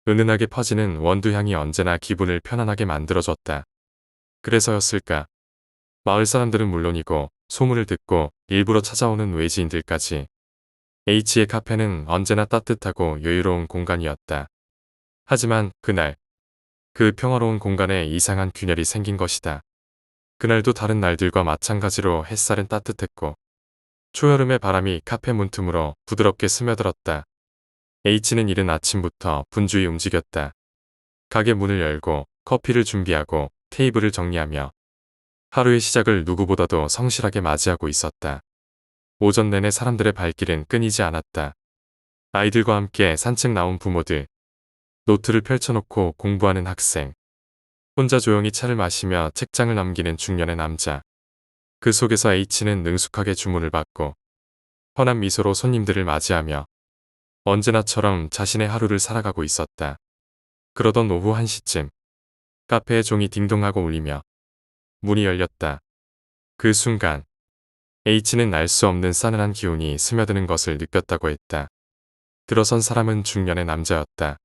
은은하게 퍼지는 원두향이 언제나 기분을 편안하게 만들어줬다. 그래서였을까? 마을 사람들은 물론이고 소문을 듣고 일부러 찾아오는 외지인들까지 H의 카페는 언제나 따뜻하고 여유로운 공간이었다. 하지만 그날 그 평화로운 공간에 이상한 균열이 생긴 것이다. 그날도 다른 날들과 마찬가지로 햇살은 따뜻했고 초여름의 바람이 카페 문틈으로 부드럽게 스며들었다. H는 이른 아침부터 분주히 움직였다. 가게 문을 열고 커피를 준비하고 테이블을 정리하며 하루의 시작을 누구보다도 성실하게 맞이하고 있었다. 오전 내내 사람들의 발길은 끊이지 않았다. 아이들과 함께 산책 나온 부모들, 노트를 펼쳐놓고 공부하는 학생, 혼자 조용히 차를 마시며 책장을 넘기는 중년의 남자. 그 속에서 H는 능숙하게 주문을 받고 환한 미소로 손님들을 맞이하며 언제나처럼 자신의 하루를 살아가고 있었다. 그러던 오후 1시쯤 카페의 종이 딩동하고 울리며 문이 열렸다. 그 순간 H는 알 수 없는 싸늘한 기운이 스며드는 것을 느꼈다고 했다. 들어선 사람은 중년의 남자였다.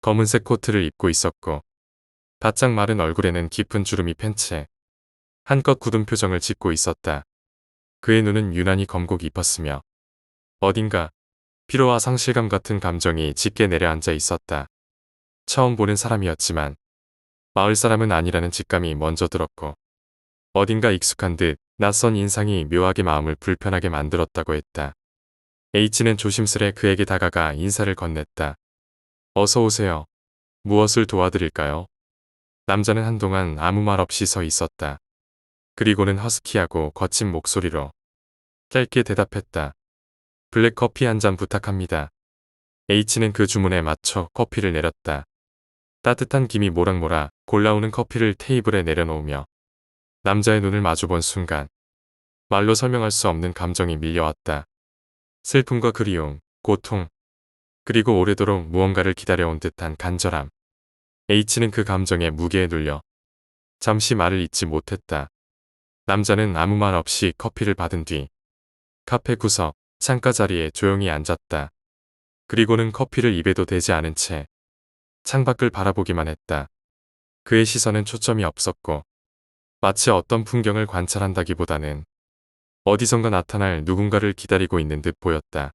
검은색 코트를 입고 있었고 바짝 마른 얼굴에는 깊은 주름이 팬 채 한껏 굳은 표정을 짓고 있었다. 그의 눈은 유난히 검고 깊었으며 어딘가 피로와 상실감 같은 감정이 짙게 내려앉아 있었다. 처음 보는 사람이었지만 마을 사람은 아니라는 직감이 먼저 들었고 어딘가 익숙한 듯 낯선 인상이 묘하게 마음을 불편하게 만들었다고 했다. H는 조심스레 그에게 다가가 인사를 건넸다. 어서 오세요. 무엇을 도와드릴까요? 남자는 한동안 아무 말 없이 서 있었다. 그리고는 허스키하고 거친 목소리로 짧게 대답했다. 블랙커피 한 잔 부탁합니다. H는 그 주문에 맞춰 커피를 내렸다. 따뜻한 김이 모락모락 골라오는 커피를 테이블에 내려놓으며 남자의 눈을 마주본 순간 말로 설명할 수 없는 감정이 밀려왔다. 슬픔과 그리움, 고통, 그리고 오래도록 무언가를 기다려온 듯한 간절함. H는 그 감정에 무게에 눌려 잠시 말을 잇지 못했다. 남자는 아무 말 없이 커피를 받은 뒤 카페 구석 창가 자리에 조용히 앉았다. 그리고는 커피를 입에도 대지 않은 채 창밖을 바라보기만 했다. 그의 시선은 초점이 없었고 마치 어떤 풍경을 관찰한다기보다는 어디선가 나타날 누군가를 기다리고 있는 듯 보였다.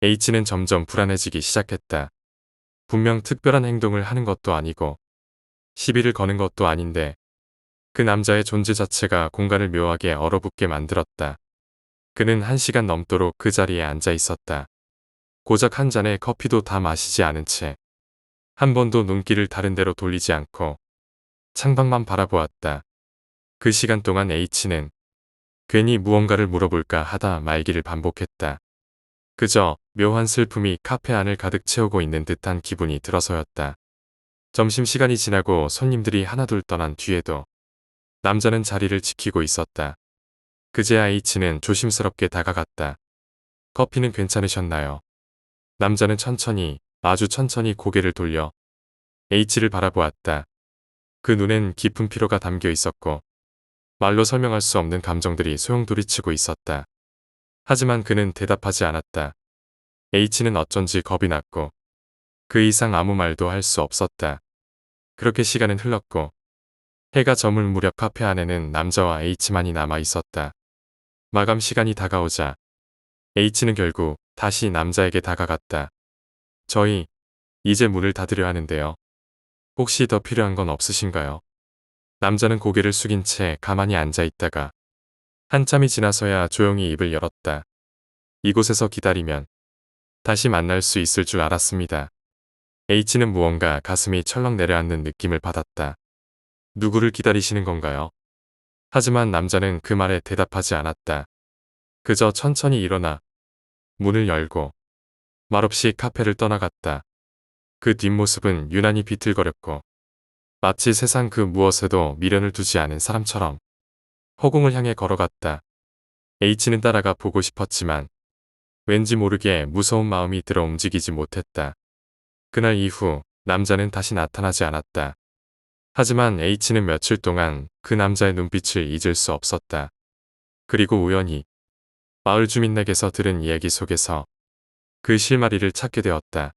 H는 점점 불안해지기 시작했다. 분명 특별한 행동을 하는 것도 아니고 시비를 거는 것도 아닌데 그 남자의 존재 자체가 공간을 묘하게 얼어붙게 만들었다. 그는 1시간 넘도록 그 자리에 앉아 있었다. 고작 한 잔의 커피도 다 마시지 않은 채 한 번도 눈길을 다른 데로 돌리지 않고 창밖만 바라보았다. 그 시간 동안 H는 괜히 무언가를 물어볼까 하다 말기를 반복했다. 그저 묘한 슬픔이 카페 안을 가득 채우고 있는 듯한 기분이 들어서였다. 점심시간이 지나고 손님들이 하나둘 떠난 뒤에도 남자는 자리를 지키고 있었다. 그제야 H는 조심스럽게 다가갔다. 커피는 괜찮으셨나요? 남자는 천천히, 아주 천천히 고개를 돌려 H를 바라보았다. 그 눈엔 깊은 피로가 담겨 있었고 말로 설명할 수 없는 감정들이 소용돌이치고 있었다. 하지만 그는 대답하지 않았다. H는 어쩐지 겁이 났고 그 이상 아무 말도 할 수 없었다. 그렇게 시간은 흘렀고 해가 저물 무렵 카페 안에는 남자와 H만이 남아 있었다. 마감 시간이 다가오자 H는 결국 다시 남자에게 다가갔다. 저희 이제 문을 닫으려 하는데요. 혹시 더 필요한 건 없으신가요? 남자는 고개를 숙인 채 가만히 앉아 있다가 한참이 지나서야 조용히 입을 열었다. 이곳에서 기다리면 다시 만날 수 있을 줄 알았습니다. H는 무언가 가슴이 철렁 내려앉는 느낌을 받았다. 누구를 기다리시는 건가요? 하지만 남자는 그 말에 대답하지 않았다. 그저 천천히 일어나 문을 열고 말없이 카페를 떠나갔다. 그 뒷모습은 유난히 비틀거렸고 마치 세상 그 무엇에도 미련을 두지 않은 사람처럼 허공을 향해 걸어갔다. H는 따라가 보고 싶었지만 왠지 모르게 무서운 마음이 들어 움직이지 못했다. 그날 이후 남자는 다시 나타나지 않았다. 하지만 H는 며칠 동안 그 남자의 눈빛을 잊을 수 없었다. 그리고 우연히 마을 주민에게서 들은 이야기 속에서 그 실마리를 찾게 되었다.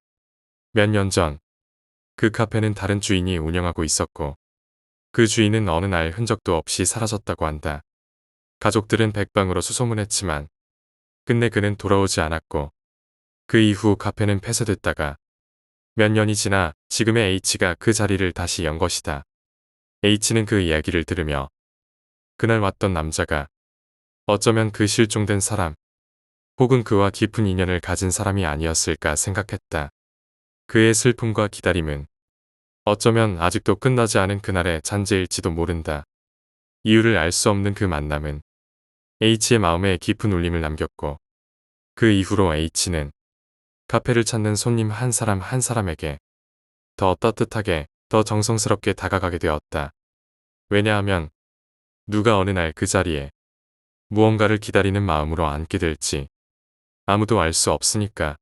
몇 년 전 그 카페는 다른 주인이 운영하고 있었고 그 주인은 어느 날 흔적도 없이 사라졌다고 한다. 가족들은 백방으로 수소문했지만 끝내 그는 돌아오지 않았고 그 이후 카페는 폐쇄됐다가 몇 년이 지나 지금의 H가 그 자리를 다시 연 것이다. H는 그 이야기를 들으며 그날 왔던 남자가 어쩌면 그 실종된 사람 혹은 그와 깊은 인연을 가진 사람이 아니었을까 생각했다. 그의 슬픔과 기다림은 어쩌면 아직도 끝나지 않은 그날의 잔재일지도 모른다. 이유를 알 수 없는 그 만남은 H의 마음에 깊은 울림을 남겼고 그 이후로 H는 카페를 찾는 손님 한 사람 한 사람에게 더 따뜻하게 더 정성스럽게 다가가게 되었다. 왜냐하면 누가 어느 날 그 자리에 무언가를 기다리는 마음으로 앉게 될지 아무도 알 수 없으니까.